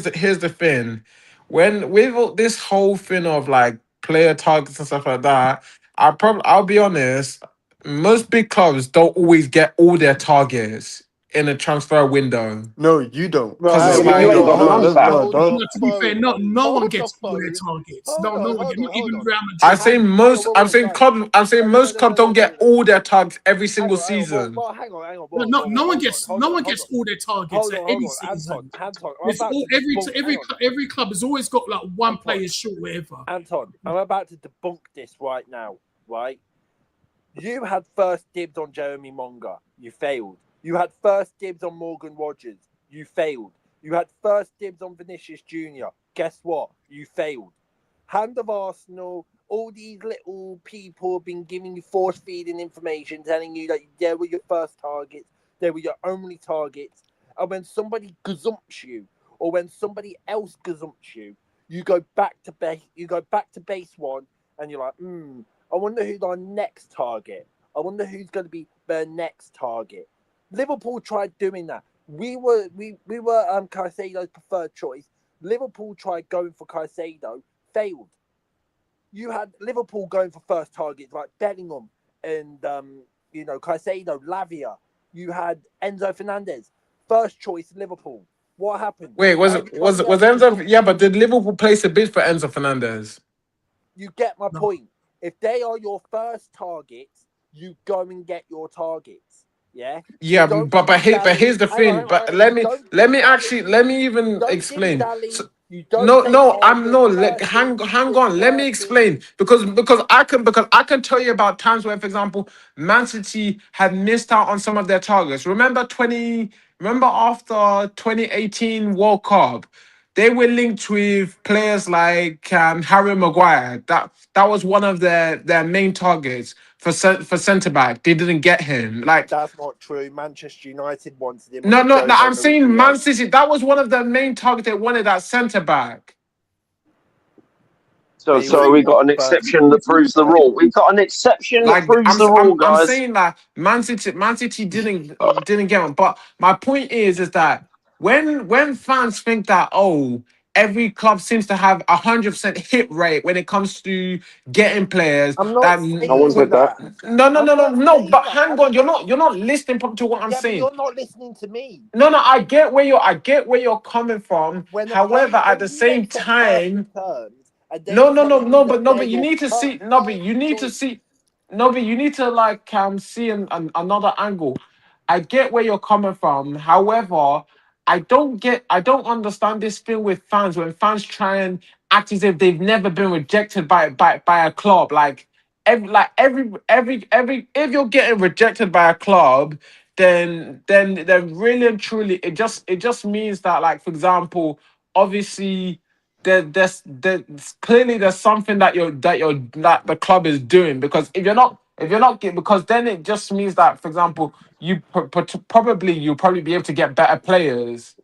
the thing. When with this whole thing of like player targets and stuff like that, I'll be honest. Most big clubs don't always get all their targets in a transfer window No, you don't. because Right, it's Yeah, but you like ain't got none, fam. Don't. to be fair, no one Hold the gets all their phone. targets. Hold No, on, no one hold gets. on, Not hold even on. Real I Madrid. say most. I'm saying clubs. I'm saying most clubs don't get all their targets every single season. Well, hang on. No one gets. Hold No on, one hold gets on. all their targets Hold at on, any hold on. season. Anton, I'm It's about all, to debunk. Hang on. every club has always got like one Anton. player short, whatever. Anton, I'm about to debunk this right now, right? You had first dibs on Jeremy Monga. You failed. You had first dibs on Morgan Rogers. You failed. You had first dibs on Vinicius Jr. Guess what? You failed. Hand of Arsenal, all these little people have been giving you force feeding information, telling you that they were your first targets, they were your only targets. And when somebody gazumps you, or when somebody else gazumps you, you go back to base one, and you're like, I wonder who's our next target. I wonder who's going to be their next target. Liverpool tried doing that. We were Caicedo's preferred choice. Liverpool tried going for Caicedo, failed. You had Liverpool going for first targets like Bellingham and Caicedo, Lavia. You had Enzo Fernandez, first choice Liverpool. What happened? Wait, was Enzo? Yeah, but did Liverpool place a bid for Enzo Fernandez? You get my point. If they are your first targets, you go and get your targets. Yeah. Yeah, but here's the thing. But let me even explain. Hang on. Let me explain because I can tell you about times where, for example, Man City had missed out on some of their targets. Remember after 2018 World Cup. They were linked with players like Harry Maguire. That was one of their main targets for centre back. They didn't get him. Like that's not true. Manchester United wanted him. No. I'm saying Man City. That was one of their main targets. They wanted that centre back. So we got an exception that proves the rule. We've got an exception that proves the rule, guys. I'm saying that Man City didn't get one. But my point is that when fans think that every club seems to have 100% hit rate when it comes to getting players. I'm not no one said that. No. But hang on, you're not listening to what I'm saying. But you're not listening to me. No. I get where you're coming from. However, at the same time. But you need to see. But you need to see. But you need to see another angle. I get where you're coming from. However, I don't understand this thing with fans when fans try and act as if they've never been rejected by a club. Every if you're getting rejected by a club, then really and truly it just means that, for example, obviously there's clearly there's something that the club is doing, because if you're not because then it just means that, for example, you'll probably be able to get better players.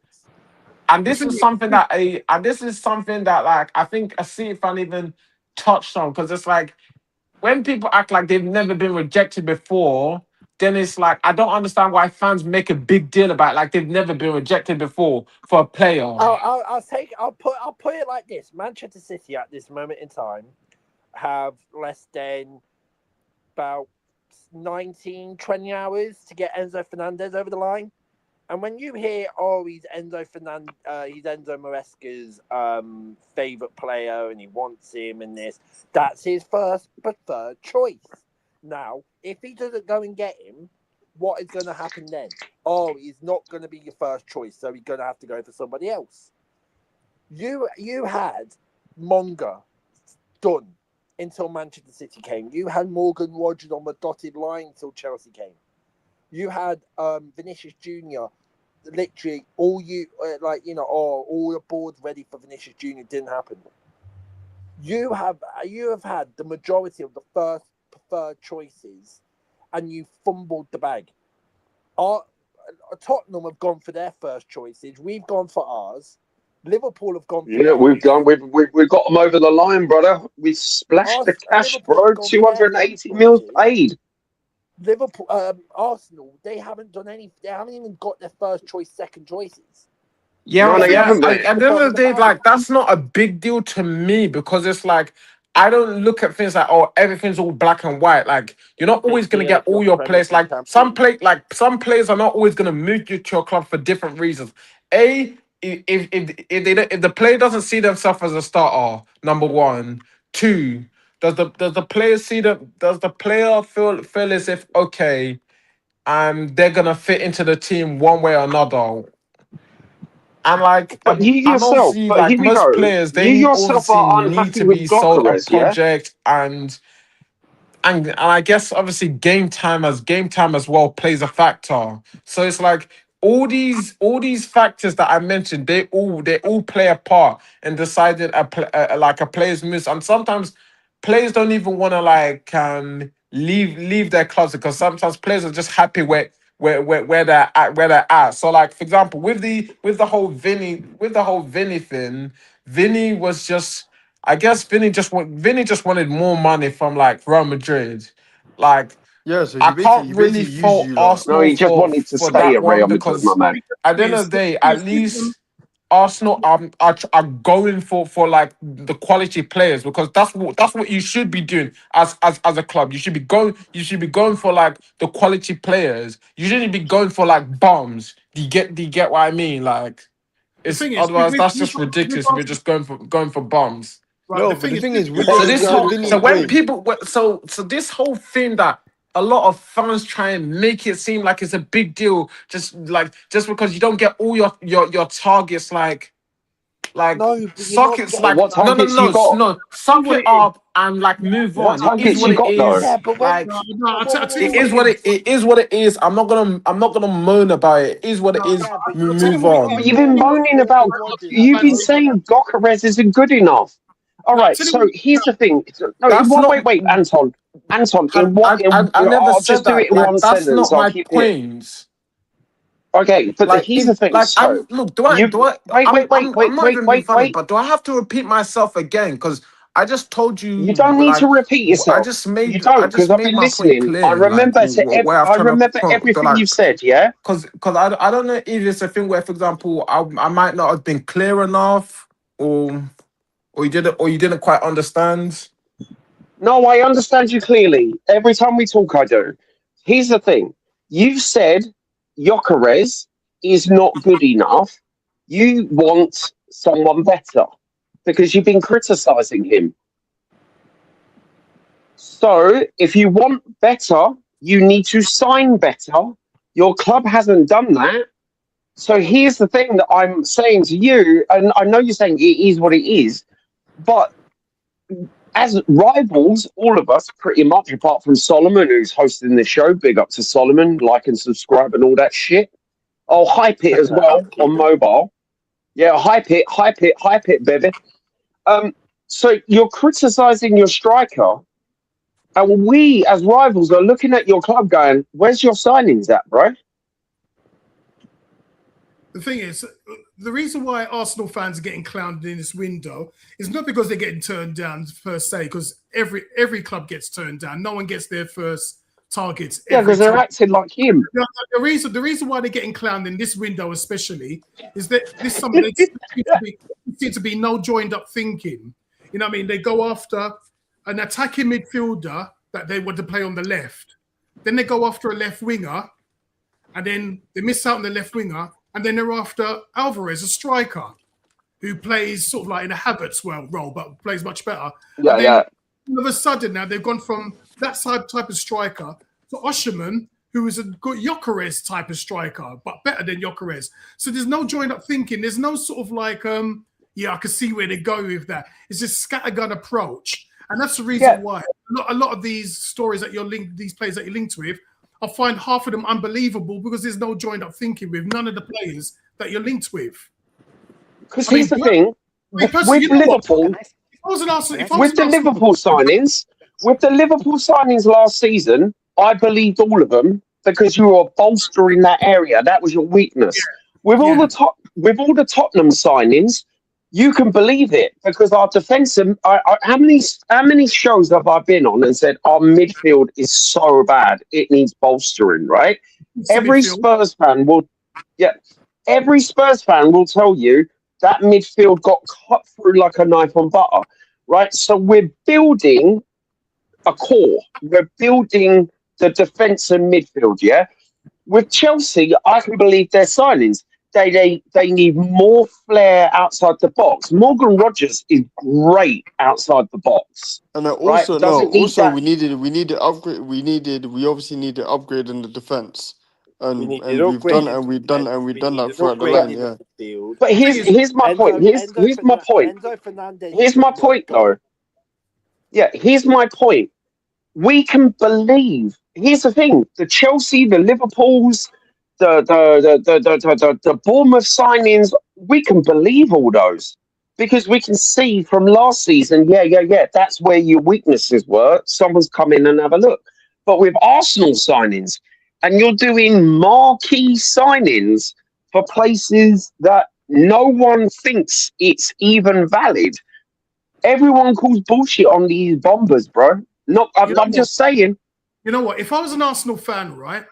And this is something that I think a City fan even touched on, because it's like when people act like they've never been rejected before, then it's like I don't understand why fans make a big deal about like they've never been rejected before for a player. I'll put it like this: Manchester City at this moment in time have less than about 19, 20 hours to get Enzo Fernandez over the line. And when you hear, he's Enzo Maresca's favourite player and he wants him and this, that's his first preferred choice. Now, if he doesn't go and get him, what is going to happen then? He's not going to be your first choice, so he's going to have to go for somebody else. You had Monga done until Manchester City came. You had Morgan Rogers on the dotted line until Chelsea came. You had Vinicius Jr. Literally all the boards ready for Vinicius Jr. didn't happen. You have had the majority of the first preferred choices, and you fumbled the bag. Tottenham have gone for their first choices. We've gone for ours. Liverpool have gone for theirs. We've got them over the line, brother. We splashed the cash, bro. 280 mil paid. Liverpool, Arsenal, they haven't done any. They haven't even got their first choice, second choices. Yeah, No, they haven't, at mate. the end of the day, like that's not a big deal to me because it's like I don't look at things like everything's all black and white. Like you're not always gonna get all your players. Like some players are not always gonna move you to your club for different reasons. If the player doesn't see themselves as a starter, number one. Two, does the player does the player feel as if okay, they're gonna fit into the team one way or another? And like, But you and yourself, obviously, but like here we most go. players, You they yourself obviously are need unhappy to with be sold a Gyökeres, yeah? project, and I guess obviously game time as well plays a factor. So it's like all these factors that I mentioned, they all play a part in deciding a player's moves. And sometimes players don't even want to leave their clubs because sometimes players are just happy where they're at. So like for example, with the whole Vinny thing, Vinny was just. I guess Vinny just wanted more money from like Real Madrid. Like Yeah, so I can't he really basically used fault you lot. No, Arsenal he just wanted to for stay that at one Real Madrid, my because man. at the end of the day, at least Arsenal are going for like the quality players because that's what you should be doing as a club. You should be going for like the quality players. You shouldn't be going for like bums. Do you get what I mean? Like The it's thing is, otherwise that's with just ridiculous if you're just going for bums. right, No, the but thing the is, thing is, with with So the this with the Arsenal, whole Vinny, so when wait, people so this whole thing that a lot of fans try and make it seem like it's a big deal just because you don't get all your targets like No, but you're suck not it's getting like What them. targets you got? suck it up and like move What on. It is targets what you it got, though? is. Yeah, but when Like no, I tell you it what is what it is what it is. I'm not gonna moan about it. It is what it no, is. yeah, but I'll tell you Move what it you're is. But on. you've been ignoring moaning about. Morgan Rogers You've having been Man, done saying Gyökeres isn't good enough. All no, I'll right. tell you So what. here's the thing. No, in That's one not wait, Anton. Anton, I, in what? I, I never I'll said just do that. it in Like one that's sentence. not I'll my keep it. point. Okay, but Like here's if the thing. like I'm So look, you do I wait, wait, wait, I'm wait, not wait, even being wait, funny, wait. but do I have to repeat myself again? Because I just told You you don't need to like repeat yourself. You I don't, because just I've made been my point listening. I clear, like remember where I've I trying remember to everything like you've said. Yeah. because I don't know if it's a thing where, for example, I might not have been clear enough or you didn't quite understand. No, I understand you clearly. Every time we talk, I do. Here's the thing. You've said Gyökeres is not good enough. You want someone better because you've been criticizing him. So if you want better, you need to sign better. Your club hasn't done that. So here's the thing that I'm saying to you, and I know you're saying it is what it is, but as rivals, all of us, pretty much, apart from Solomon, who's hosting the show, big up to Solomon, like and subscribe and all that shit. I'll hype it as well on mobile. Yeah, hype it, baby. So you're criticizing your striker, and we as rivals are looking at your club going, where's your signings at, bro? The thing is, the reason why Arsenal fans are getting clowned in this window is not because they're getting turned down per se, because every club gets turned down. No one gets their first targets Yeah, every because they're time. acting like him. The reason why they're getting clowned in this window, especially, is that this summer they seem to be no joined up thinking. You know what I mean? They go after an attacking midfielder that they want to play on the left. Then they go after a left winger. and then they miss out on the left winger, and then they're after Alvarez, a striker, who plays sort of like in a Havertz role, but plays much better. Yeah. All of a sudden now they've gone from that type of striker to Osimhen, who is a good Gyökeres type of striker, but better than Gyökeres. So there's no joined up thinking. There's no sort of like, I can see where they go with that. It's just scattergun approach. And that's the reason why a lot of these stories that you're linked, these players that you're linked with, I find half of them unbelievable because there's no joined up thinking with none of the players that you're linked with. Because here's the thing, with Liverpool, with the Liverpool signings last season, I believed all of them because you were bolstering that area. That was your weakness. With all the Tottenham signings, you can believe it because our defence. How many shows have I been on and said our midfield is so bad it needs bolstering? Right? Every Spurs fan will tell you that midfield got cut through like a knife on butter. Right? So we're building a core. We're building the defence and midfield. Yeah. With Chelsea, I can believe their signings. They need more flair outside the box. Morgan Rogers is great outside the box. And also, we needed upgrade. We obviously need to upgrade in the defense, and we've done that throughout the line. Yeah. But here's my point. Here's my point. Here's my point, though. Yeah, here's my point. We can believe. Here's the thing: the Chelsea, the Liverpools, the Bournemouth signings. We can believe all those because we can see from last season. Yeah. That's where your weaknesses were. Someone's come in and have a look. But with Arsenal signings, and you're doing marquee signings for places that no one thinks it's even valid. Everyone calls bullshit on these bombers, bro. I'm just saying. You know what? If I was an Arsenal fan, right?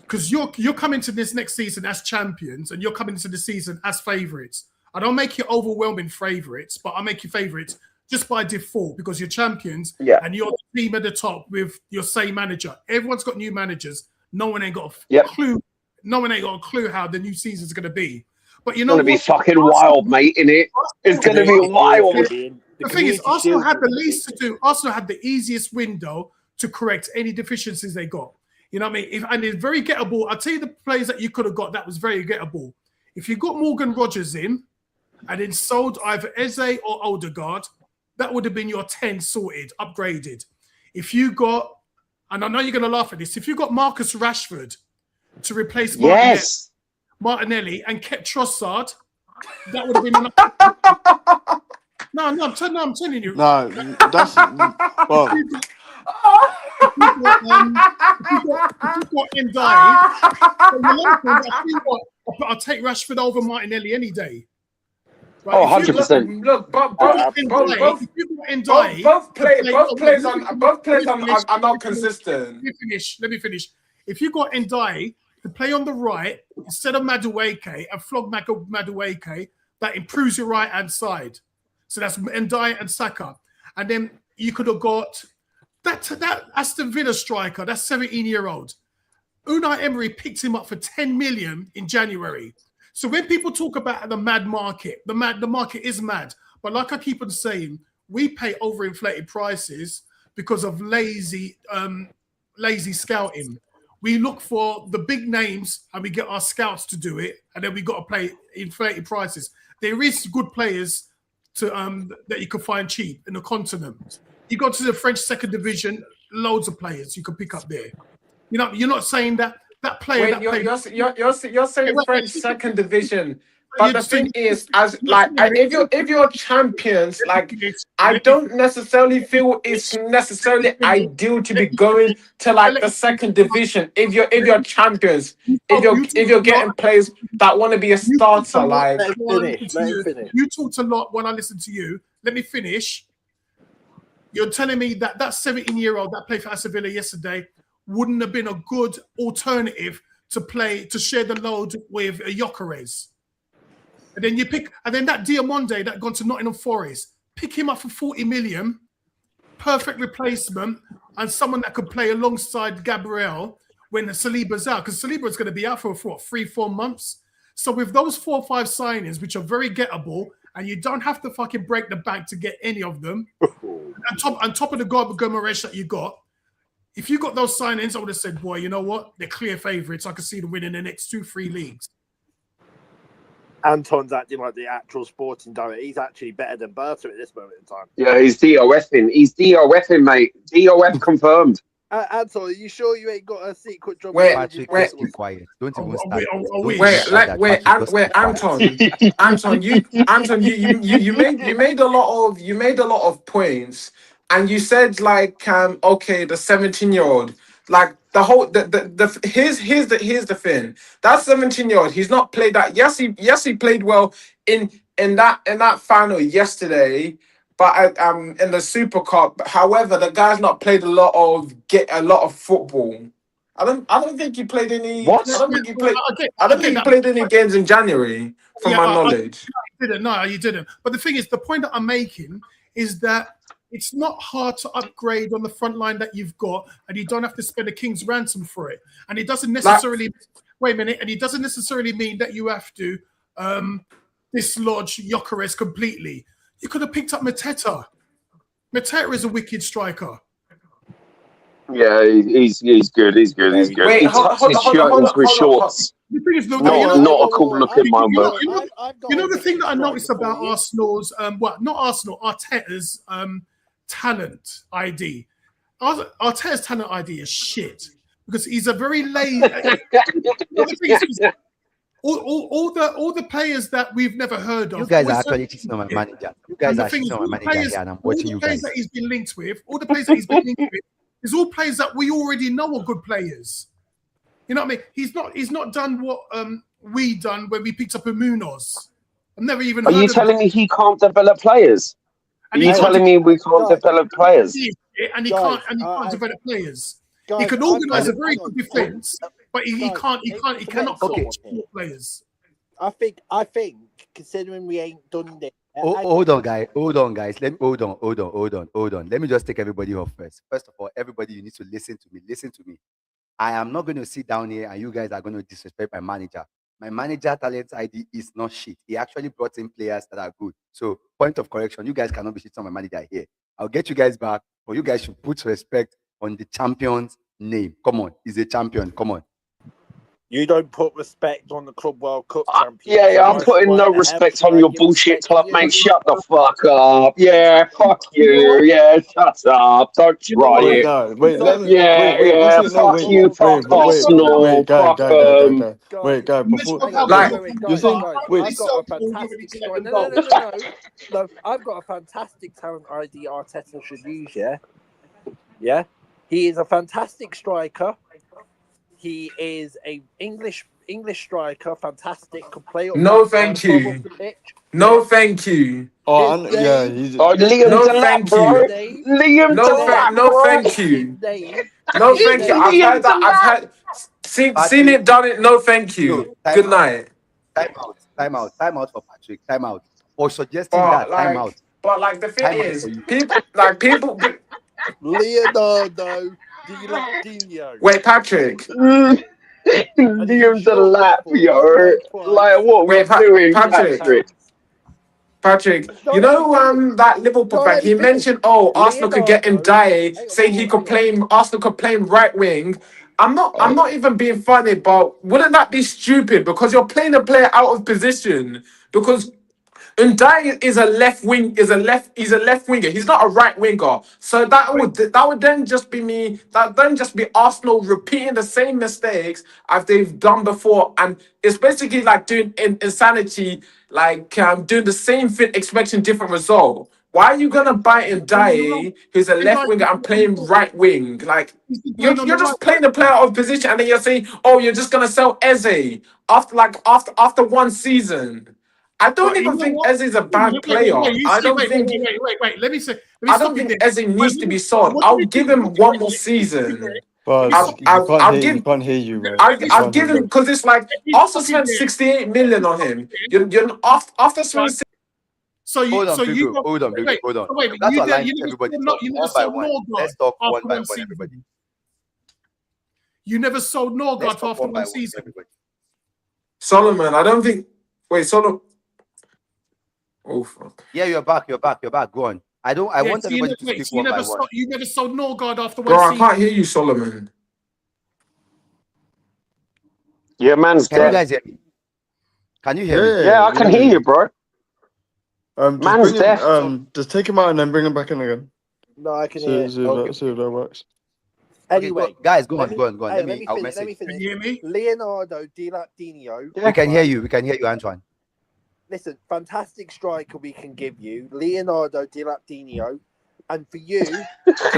Because you're coming to this next season as champions, and you're coming into the season as favourites. I don't make you overwhelming favourites, but I make you favourites just by default because you're champions and you're the team at the top with your same manager. Everyone's got new managers. No one ain't got a clue. No one ain't got a clue how the new season's going to be. But you know, it's going to be fucking wild, mate. Innit? It's going to be wild. The thing is, Arsenal had the least to do. Arsenal had the easiest window to correct any deficiencies they got. You know what I mean? And it's very gettable. I'll tell you the players that you could have got that was very gettable. If you got Morgan Rogers in and then sold either Eze or Odegaard, that would have been your 10 sorted, upgraded. If you got, and I know you're going to laugh at this, if you got Marcus Rashford to replace Martinelli and kept Trossard, that would have been enough. I'm telling you. No, that's well. If you got Ndai, I'll take Rashford over Martinelli any day. Right? 100%. Look, both players are not consistent. Let me finish. If you got Ndai to play on the right instead of Madueke and flog Madueke, that improves your right hand side. So that's Ndai and Saka, and then you could have got that Aston Villa striker, that 17-year-old. Unai Emery picked him up for 10 million in January. So when people talk about the mad market, the market is mad. But like I keep on saying, we pay overinflated prices because of lazy scouting. We look for the big names and we get our scouts to do it, and then we got to pay inflated prices. There is good players that you can find cheap in the continent. You go to the French second division, loads of players you can pick up there. You know, you're not saying that player. Wait, you're saying French second division, but the thing is, if you're champions, like I don't necessarily feel it's necessarily ideal to be going to like the second division. If you're champions, if you're getting players that want to be a starter, like you talked a lot when I listened to you. Let me finish. You're telling me that 17-year-old that played for Aston Villa yesterday wouldn't have been a good alternative to share the load with Gyökeres. And then that Diamonde that gone to Nottingham Forest, pick him up for 40 million, perfect replacement, and someone that could play alongside Gabriel when the Saliba's out, because Saliba's going to be out for what, 3-4 months. So with those 4 or 5 signings, which are very gettable, and you don't have to fucking break the bank to get any of them, on top of the Gyökeres that you got, if you got those signings, I would have said, boy, you know what? They're clear favourites. I can see them winning the next 2-3 leagues. Anton's acting like the actual sporting director. He's actually better than Berta at this moment in time. Yeah, he's DOFing. He's DOFing, mate. DOF confirmed. Anton, are you sure you ain't got a secret job? Patrick, just keep quiet. Don't even start. Anton, you made a lot of points, and you said like okay, the 17-year-old, like the whole here's the thing. That 17-year-old, he's not played that. Yes, he played well in that final yesterday. But in the Super Cup, however, the guy's not played a lot of football. I don't think he played any. What? I don't think he played any games in January, from my knowledge. No, you didn't. But the thing is, the point that I'm making is that it's not hard to upgrade on the front line that you've got, and you don't have to spend a king's ransom for it. And it doesn't necessarily And it doesn't necessarily mean that you have to dislodge Gyökeres completely. You could have picked up Mateta. Mateta is a wicked striker. Yeah, he's good. He's good. Wait, he tucks his shirt into his shorts. The thing is, Not a cool looking man, but you know the thing that I noticed about Arsenal's Arteta's talent ID. Arteta's talent ID is shit because he's a very lazy. All the players that we've never heard of. You guys are actually cheating on my manager. You guys are cheating on my manager here, and I'm watching you guys. All the players that he's been linked with, is all players that we already know are good players. You know what I mean? He's not done what we done when we picked up Humorous. I've never even. Are you telling me he can't develop players? Are you telling me we can't develop players? And he can't develop players. He can organise a very good defence, but he cannot support players. I think considering we ain't done this. Hold on, guys. Hold on. Let me just take everybody off first. First of all, everybody, you need to listen to me. I am not going to sit down here and you guys are going to disrespect my manager. My manager talent ID is not shit. He actually brought in players that are good. So, point of correction, you guys cannot be shitting on my manager here. I'll get you guys back, but you guys should put respect on the champion's name. Come on, he's a champion. Come on. You don't put respect on the Club World Cup champion. Yeah, I'm putting no respect on your bullshit club, mate. Shut the fuck up. Yeah, fuck you. Yeah, shut up. Don't try it. Fuck you. Fuck Arsenal. Fuck Wait, guys, before you're saying, wait, I've got a fantastic talent ID Arteta should use. Yeah, he is a fantastic striker. He is a English striker, fantastic. Could play up. No, thank you. No, thank you. Liam Delap, bro. Liam Delap, no, thank you. No, thank you. I've heard that. Seen it, done it. No, thank you. Good night. Time out for Patrick. Time out. Or suggesting that. Time out. But like the thing is, people. Leonardo. Wait, Patrick. Liam Delap, yo. Like what we're doing, Patrick, you know that Liverpool fan, he mentioned, Arsenal could get him Dye, saying Arsenal could play him right wing. I'm not even being funny, but wouldn't that be stupid? Because you're playing a player out of position. Because Ndai is a left winger. He's not a right winger. So that would then just be Arsenal repeating the same mistakes as they've done before, and it's basically like doing insanity, like doing the same thing, expecting different result. Why are you gonna buy Ndai, who's a left winger, and playing right wing? Like you're just playing the player out of position, and then you're saying, you're just gonna sell Eze after one season. I don't even think Eze is a bad player. I don't think. Wait. Let me I don't think Eze needs to be sold. I'll give him one more season. I'll can't hear you, man. I'll give him, because it's like Arsenal spent 68 million on him. You're after spending. Hold on. Wait, that's what everybody talk one by one. Let's talk one by one, everybody. You never sold Norgard Let's talk after one by one one, season. everybody. Solomon, I don't think. Wait, Solomon. Oh fuck. Yeah, you're back. Go on. I want So you everybody never, to wait, speak so you one by never one. sold, you never sold Norgard after Bro, one I season. can't hear you, Solomon. Yeah, man's Can you dead. guys hear me? Can you hear me? Yeah, I can hear you, bro. Just Man's bring him. deaf. Just take him out and then bring him back in again. No, I can See, hear. see, if Okay. that, see if that works. Anyway, Okay, guys, go let on. me- Let hey, me. I'll finish. Let me message. Can finish. you hear me? Leonardo Di Lattinio. We can hear you. We can hear you, Antoine. Listen, fantastic striker we can give you, Leonardo Di Lattinio, and for you,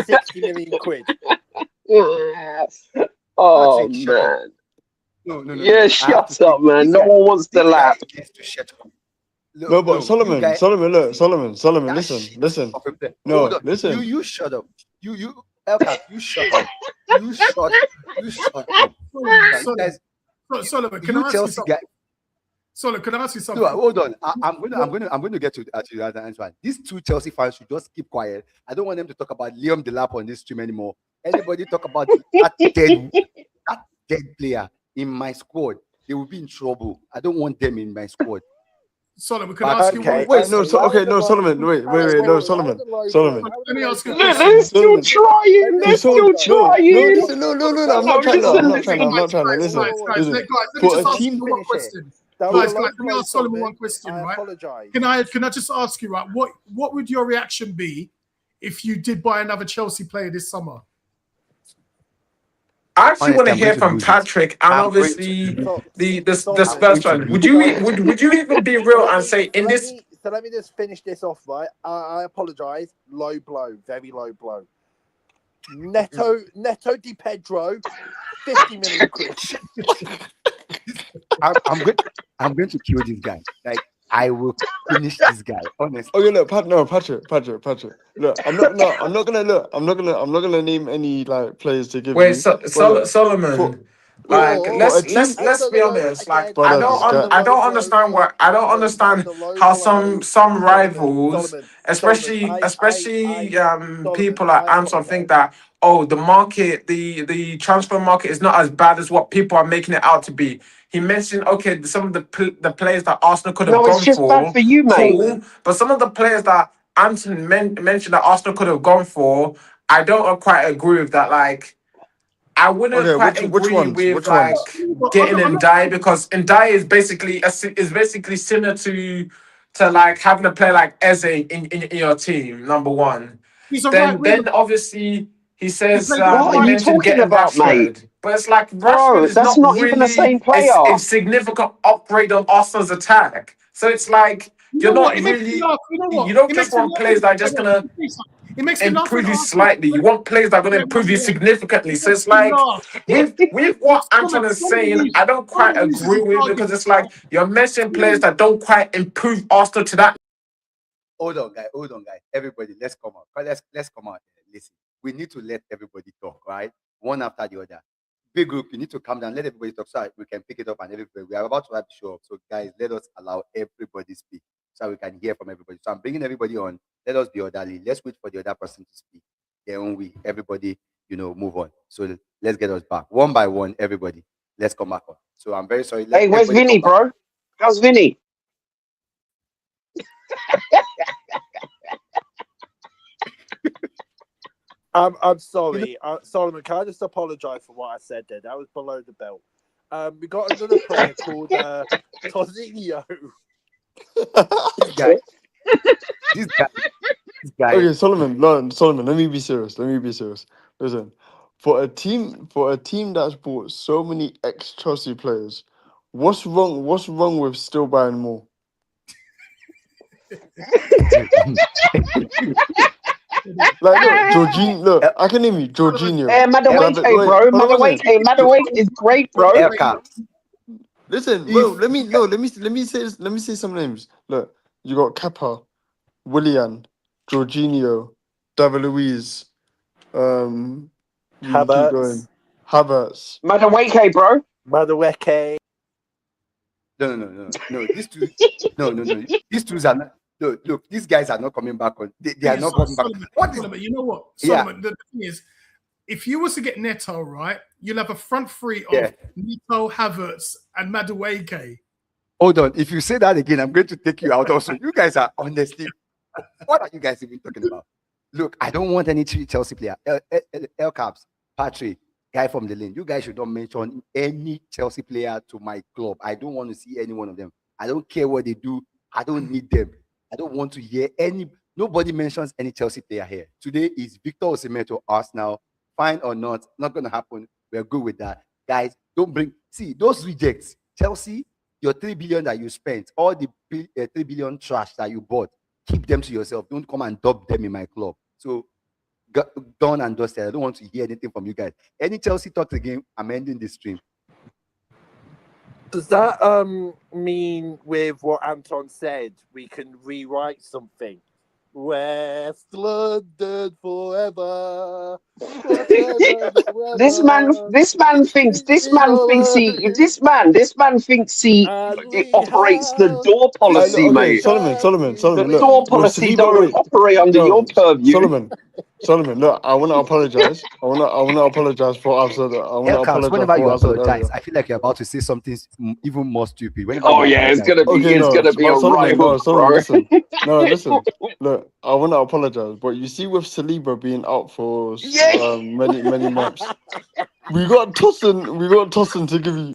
60 million quid. Oh, Patrick, shut up. man. No. Yeah, I have to shut speak. up, man. This No guy- one wants to this guy laugh. needs to shut up. Look, No, but you Solomon, guys- look, Solomon, that listen, shit listen. of a player. No, Hold on. listen. You shut up. You Elkat, you shut up. You shut up. You guys, Solomon, can you I ask you Chelsea something? guy. Solomon, can I ask you something? No, hold on. I'm going to get to that answer. These two Chelsea fans should just keep quiet. I don't want them to talk about Liam Delap on this stream anymore. Anybody talk about that dead player in my squad, they will be in trouble. I don't want them in my squad. Solomon, can I ask you Okay. one? Wait, no, Solomon, wait, no, Solomon. Let me ask you a Let question. They're still trying. They're still trying. No, listen, no, I'm not trying. Listen. Guys, let me For just a ask team- you one question. That Guys, was a low let me blow, ask Solomon Solomon. one question, I right? apologise. Can I just ask you, right? What would your reaction be if you did buy another Chelsea player this summer? I actually want to Honestly, I'm hear going to from lose it. Patrick and I'm obviously the Solomon. Spurs fan. Would you even be real and say in this? So let me just finish this off, right? I apologise. Low blow, very low blow. Neto Di Pedro, 50 million quid. I'm going to kill this guy. Like, I will finish this guy. Honestly. Okay, look, Patrick. Look, I'm not gonna name any like players to give Wait, you. Solomon. Like, let's be honest. Like, I don't understand what I don't understand how some rivals, especially people like Anton, think that the market, the transfer market is not as bad as what people are making it out to be. He mentioned some of the players that Arsenal could have No, gone it's just for. bad for you, mate. Cool, but some of the players that Anton mentioned that Arsenal could have gone for, I don't quite agree with that. Like, I wouldn't Okay, quite which agree ones? with Which like ones? getting Ndai, because Ndai is basically similar to like having a player like Eze in your team. Number one, He's a right winger. then obviously he says played What he are you mentioned talking getting about, mate? Rashford, but it's like Rashford Bro, is that's not even the same player. a significant upgrade on Arsenal's attack. So it's like you're not really. You don't just want players that are just gonna improve you slightly. You want players that are going to improve you significantly. So it's like with what Anton is saying, I don't quite agree with, because it's like you're mentioning players that don't quite improve Arsenal to that. Hold on, guys. Everybody, let's come out. Let's come out. Listen, we need to let everybody talk, right? One after the other. Big group, you need to calm down. Let everybody talk so we can pick it up and everybody. We are about to wrap the show up. So, guys, let us allow everybody speak so we can hear from everybody. So I'm bringing everybody on. Let us be orderly. Let's wait for the other person to speak. Then everybody, move on. So let's get us back. One by one, everybody. Let's come back on. So I'm very sorry. Hey, where's Vinny, bro? How's Vinny? I'm sorry, Solomon. Can I just apologise for what I said there? That was below the belt. We got another player called Tosinho. This guy. Okay, Solomon, let me be serious. Listen, for a team that's bought so many ex-Chelsea players, what's wrong with still buying more? Like, look, Jorginho, I can name you Jorginho. Madueke, bro. Madueke is great, bro. Listen, bro, let me say some names. Look, you got Kepa, Willian, Jorginho, David Luiz, you keep going. Havertz. Madueke, bro. Madueke. No. These two, no. These two are not. Look, these guys are not coming back on. They are not coming back. Solomon, you know what? Solomon, the thing is, if you was to get Neto, right, you'll have a front three of Yeah. Neto, Havertz, and Madueke. Hold on. If you say that again, I'm going to take you out also. You guys are honestly, what are you guys even talking about? Look, I don't want any Chelsea player. El Caps, Patrick, guy from the lane. You guys should not mention any Chelsea player to my club. I don't want to see any one of them. I don't care what they do. I don't need them. I don't want to hear nobody mentions any Chelsea player here. Today is Victor Osimhen to Arsenal. Fine or not going to happen. We're good with that. Guys, see those rejects. Chelsea, your 3 billion that you spent, all the 3 billion trash that you bought, keep them to yourself. Don't come and dump them in my club. So, done and dusted. I don't want to hear anything from you guys. Any Chelsea talks again, I'm ending this stream. Does that mean with what Anton said, we can rewrite something? West London forever. This man thinks he operates the door policy, mate. Solomon, The look, door with policy Saliba, don't operate under your purview. Solomon, look, I want to apologize. I want to apologize for what I said. I want to El Caps, apologize whenever for you what I said apologize, earlier. I feel like you're about to say something even more stupid. Whenever Oh you yeah, it's apologize, gonna be a right hook, bro. Listen. Look, I want to apologize, but you see, with Saliba being out for many months, we got Tosin to give you.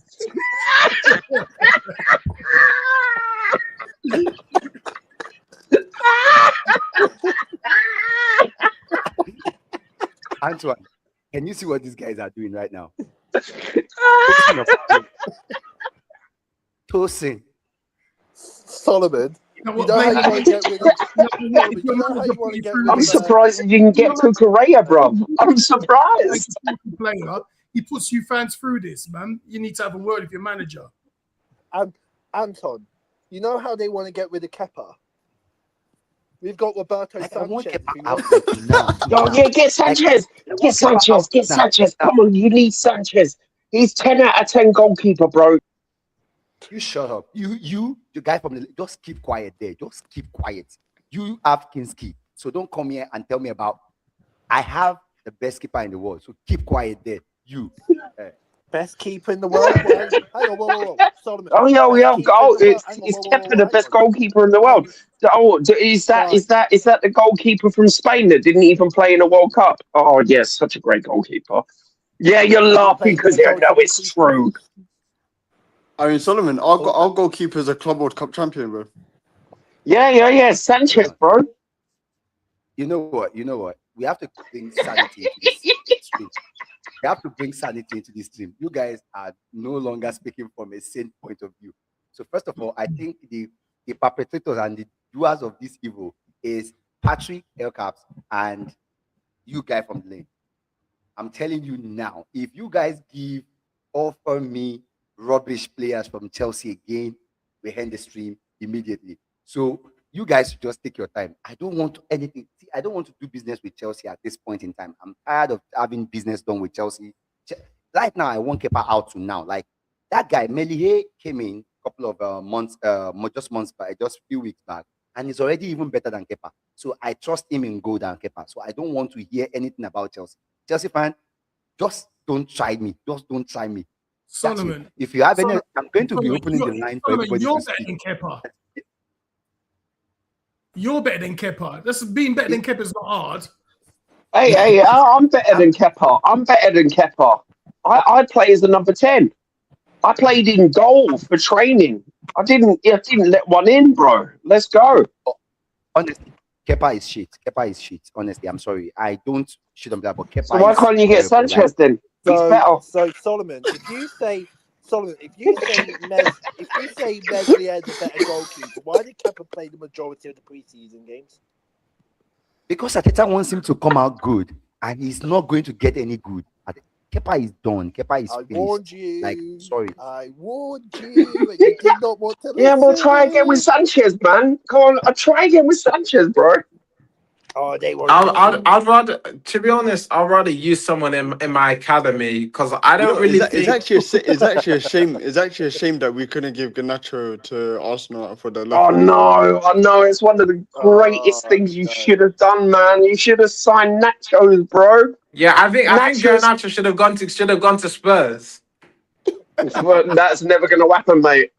Antoine, can you see what these guys are doing right now? Tosin. Solomon. I'm surprised you didn't get Cucurella, bro. I'm surprised. Player, he puts you fans through this, man. You need to have a word with your manager. Anton, you know how they want to get rid of Kepa? We've got Roberto Sanchez. Oh yeah, get Sanchez. Get Sanchez. Come on, you need Sanchez. He's 10 out of 10 goalkeeper, bro. You shut up. You, the guy from the just keep quiet there. Just keep quiet. You have Kinski, so don't come here and tell me about. I have the best keeper in the world, so keep quiet there. You. Best keeper in the world. Hang on, whoa. Solomon. Oh, it's Kepa, the best goalkeeper in the world. Oh, is that the goalkeeper from Spain that didn't even play in a World Cup? Oh, yes, such a great goalkeeper. Yeah, you're laughing because you know it's true. I mean, Solomon, our goalkeeper is a Club World Cup champion, bro. Yeah. Sanchez, bro. You know what? We have to bring sanity into this stream. We have to bring sanity into this stream. You guys are no longer speaking from a sane point of view. So first of all, I think the perpetrators and the doers of this evil is Patrick, El Caps, and you guy from the lane. I'm telling you now, if you guys offer me rubbish players from Chelsea again, we end the stream immediately. So you guys should just take your time. I don't want anything. See, I don't want to do business with Chelsea at this point in time. I'm tired of having business done with Chelsea. Right now, I want Kepa out to now. Like that guy, Melie came in a couple of months, just a few weeks back, and he's already even better than Kepa. So I trust him in goal than Kepa. So I don't want to hear anything about Chelsea. Chelsea fan, just don't try me. Just don't try me. Solomon, if you have any, I'm going to be opening the line for everybody. You're better than Kepa. You're better than Kepa. Being better than Kepa is not hard. Hey, I'm better than Kepa. I play as the number 10. I played in goal for training. I didn't let one in, bro. Let's go. Honestly, Kepa is shit. Honestly, I'm sorry. I don't shit on that, but Kepa. So why can't you get Sanchez then? So Solomon, if you say Meslier is a better goalkeeper, why did Kepa play the majority of the preseason games? Because Arteta wants him to come out good, and he's not going to get any good. Kepa is done. Kepa is finished. Warned you. Like, sorry. I warned you, and you did not want to listen. Yeah, we'll try again with Sanchez, man. Come on, I'll try again with Sanchez, bro. Oh, they were. I'd rather, to be honest, I'd rather use someone in my academy because I don't really it's think. actually a shame. It's actually a shame that we couldn't give Garnacho to Arsenal for the Oh left. no, I know it's one of the greatest things you should have done, man. You should have signed Nachos, bro. Yeah, I think Nachos. Garnacho should have gone to Spurs. That's never going to happen, mate.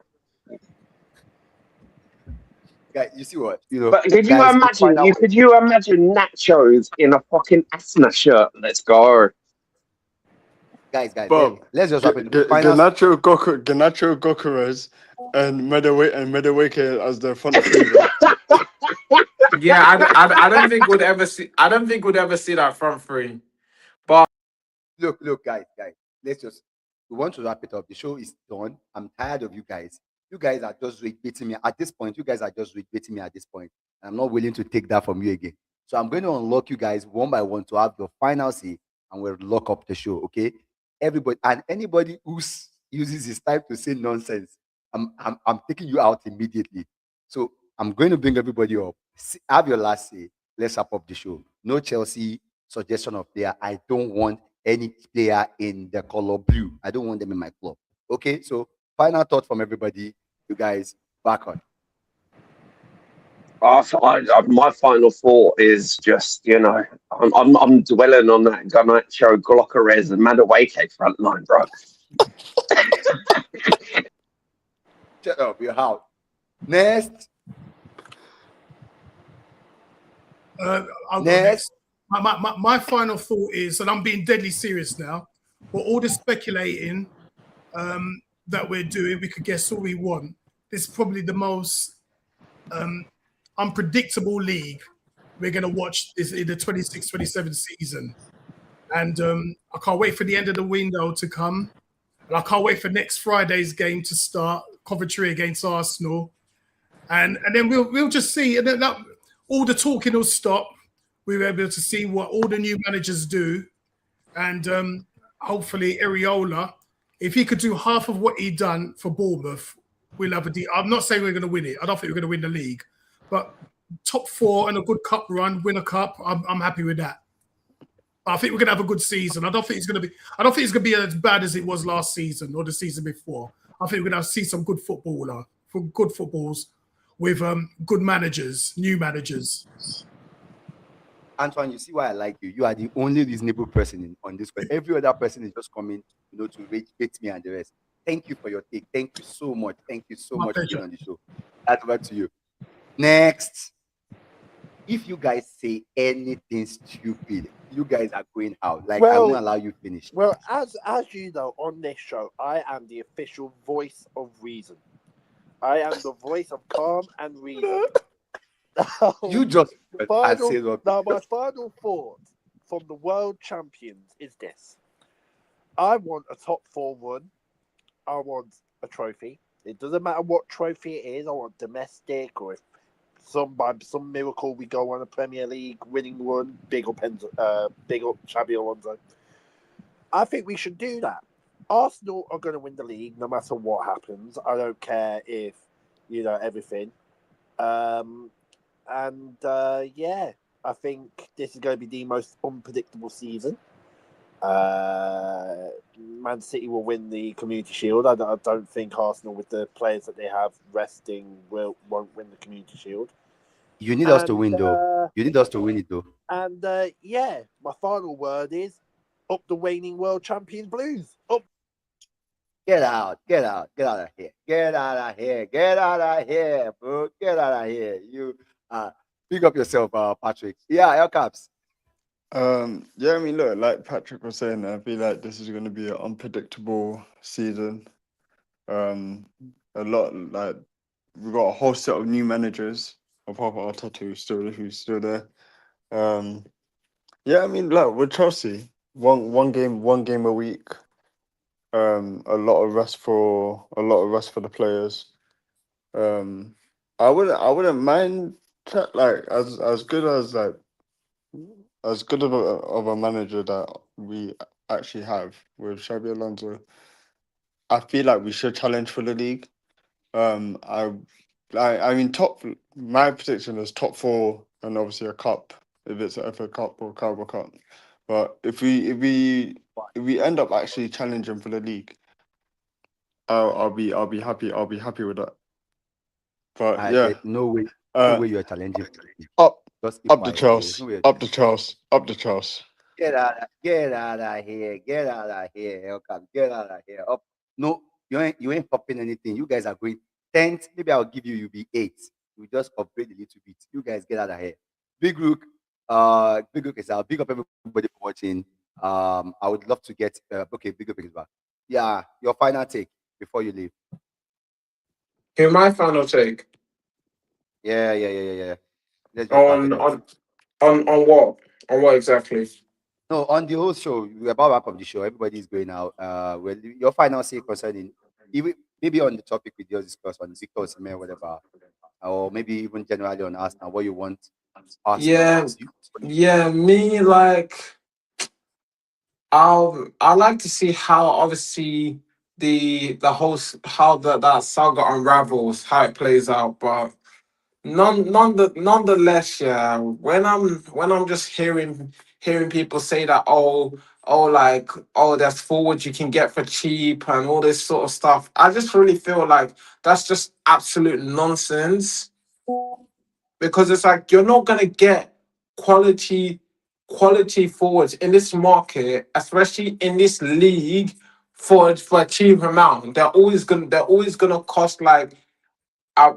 Guys, you see what? You know, But could you guys, imagine? Could you imagine Nachos in a fucking Asna shirt? Let's go. guys, Bob, let's just wrap it. Garnacho, Gyökeres, and Madueke as the front three. Yeah, I don't think we'd ever see. I don't think we'd ever see that front three. Look, guys, let's just. We want to wrap it up. The show is done. I'm tired of you guys. You guys are just beating me at this point. You guys are just beating me at this point. I'm not willing to take that from you again. So I'm going to unlock you guys one by one to have your final say, and we'll lock up the show. Okay, everybody and anybody who uses his time to say nonsense, I'm taking you out immediately. So I'm going to bring everybody up. Have your last say. Let's wrap up the show. No Chelsea suggestion of player. I don't want any player in the color blue. I don't want them in my club. Okay, so final thought from everybody. You guys back on. My final thought is just, I'm dwelling on that Garnacho, Gyökeres, and Madueke front line, bro. Shut up, you're out. Next. I'll go next. My final thought is, and I'm being deadly serious now, but all the speculating that we're doing, we could guess all we want. This is probably the most unpredictable league we're going to watch this in the 26-27 season. And I can't wait for the end of the window to come. And I can't wait for next Friday's game to start, Coventry against Arsenal. And then we'll just see. And then all the talking will stop. We'll be able to see what all the new managers do. And hopefully Areola, if he could do half of what he done for Bournemouth, we'll have a deal. I'm not saying we're going to win it. I don't think we're going to win the league. But top four and a good cup run, win a cup, I'm happy with that. I think we're going to have a good season. I don't think it's going to be as bad as it was last season or the season before. I think we're going to see some good good footballs with good managers, new managers. Antoine, you see why I like you. You are the only reasonable person on this. But every other person is just coming, to rate me and the rest. Thank you for your take. Thank you so much. Thank you so much for being on the show. That's back to you. Next. If you guys say anything stupid, you guys are going out. I won't allow you finish. Well, as you know, on this show, I am the official voice of reason. I am the voice of calm and reason. You just my final thought from the world champions is this. I want a top 4 run. I want a trophy. It doesn't matter what trophy it is. I want domestic, or if by some miracle we go on a Premier League winning run, big up Xabi Alonso. I think we should do that. Arsenal are going to win the league no matter what happens. I don't care if, everything. I think this is going to be the most unpredictable season. Man City will win the Community Shield. I don't think Arsenal, with the players that they have resting, won't win the Community Shield. You need us to win, though. You need us to win it, though. And my final word is up the waning world champions Blues. Up. Get out of here. Get out of here, bro. Get out of here. You pick up yourself, Patrick. Yeah, El Caps. Look, like Patrick was saying, I feel like this is going to be an unpredictable season. We've got a whole set of new managers, apart from Arteta, who's still there. With Chelsea, one game a week. A lot of rest for the players. I wouldn't mind as good of a manager that we actually have with Xabi Alonso. I feel like we should challenge for the league. My prediction is top 4 and obviously a cup if it's an FA Cup or Carabao Cup. But if we end up actually challenging for the league, I'll be happy. I'll be happy with that. But yeah, no way you're challenging. up Just keep up the quiet. Charles, There's no way. up the Charles, up the Charles. Get out of here. Okay, get out of here. Up. No, you ain't popping anything. You guys are going 10th. Maybe I'll give you be 8th. We just upgrade a little bit. You guys get out of here. Big Rook is out. Big up everybody for watching. I would love to get okay, Big Rook is back. Yeah, your final take before you leave. Here, my final take. Yeah. Let's just On what? On what exactly? No, on the whole show, we're about to wrap up the show. Everybody's going out. Well, your final say concerning, even maybe on the topic we just discussed on Victor Osimhen, whatever, or maybe even generally on Arsenal, what you want Arsenal. Yeah, me like, I like to see how obviously the whole how that saga unravels, how it plays out, but nonetheless, yeah. When I'm just hearing people say that there's forwards you can get for cheap and all this sort of stuff, I just really feel like that's just absolute nonsense, because it's like you're not gonna get quality forwards in this market, especially in this league, for a cheap amount. They're always gonna cost like a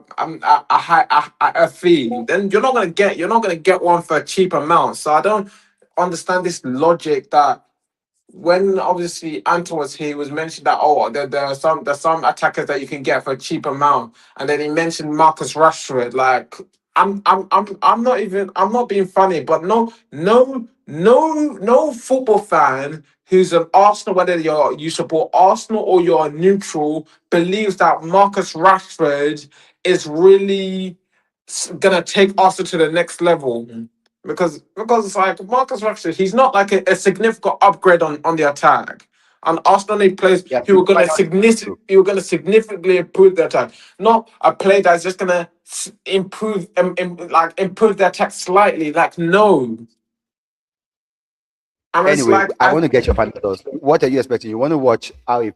fee. Then you're not gonna get one for a cheap amount. So I don't understand this logic that when obviously Anton was here, he was mentioned that there's some attackers that you can get for a cheap amount, and then he mentioned Marcus Rashford. Like I'm not being funny, but no football fan who's an Arsenal, whether you support Arsenal or you're neutral, believes that Marcus Rashford is really gonna take Arsenal to the next level. Because it's like Marcus Rashford, he's not like a significant upgrade on the attack. And Arsenal need players who are gonna significantly improve the attack, not a player that's just gonna improve the attack slightly. Like no. And anyway, I want to get your final thoughts. What are you expecting? You want to watch how it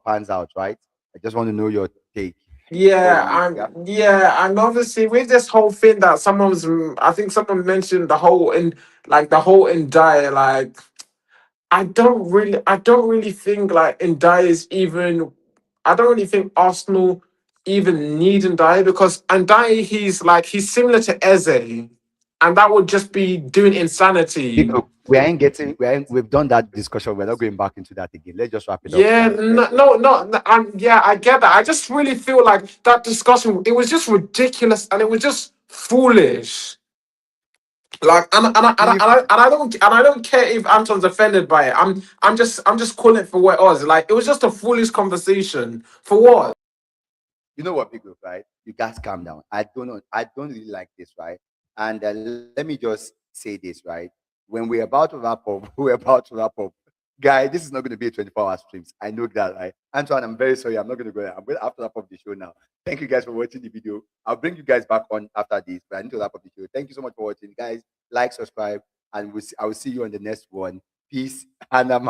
pans out, right? I just want to know your take. And obviously with this whole thing that I think someone mentioned the whole Ndiaye, like I don't really think like Ndiaye is even. I don't really think Arsenal even need Ndiaye, because Ndiaye he's similar to Eze, and that would just be doing insanity. We've done that discussion. We're not going back into that again. Let's just wrap it up. I get that. I just really feel like that discussion, it was just ridiculous and it was just foolish. Like I don't care if Anton's offended by it. I'm just calling it for what it was. Like it was just a foolish conversation. For what? You know what, Big Group, right? You guys calm down. I don't really like this, right? And let me just say this, right? When we're about to wrap up, guys. This is not going to be a 24-hour streams. I know that, right? Antoine, I'm very sorry. I'm not going to go there. I'm going to have to wrap up the show now. Thank you guys for watching the video. I'll bring you guys back on after this, but I need to wrap up the show. Thank you so much for watching, guys. Like, subscribe, and I will see you on the next one. Peace, and I'm out.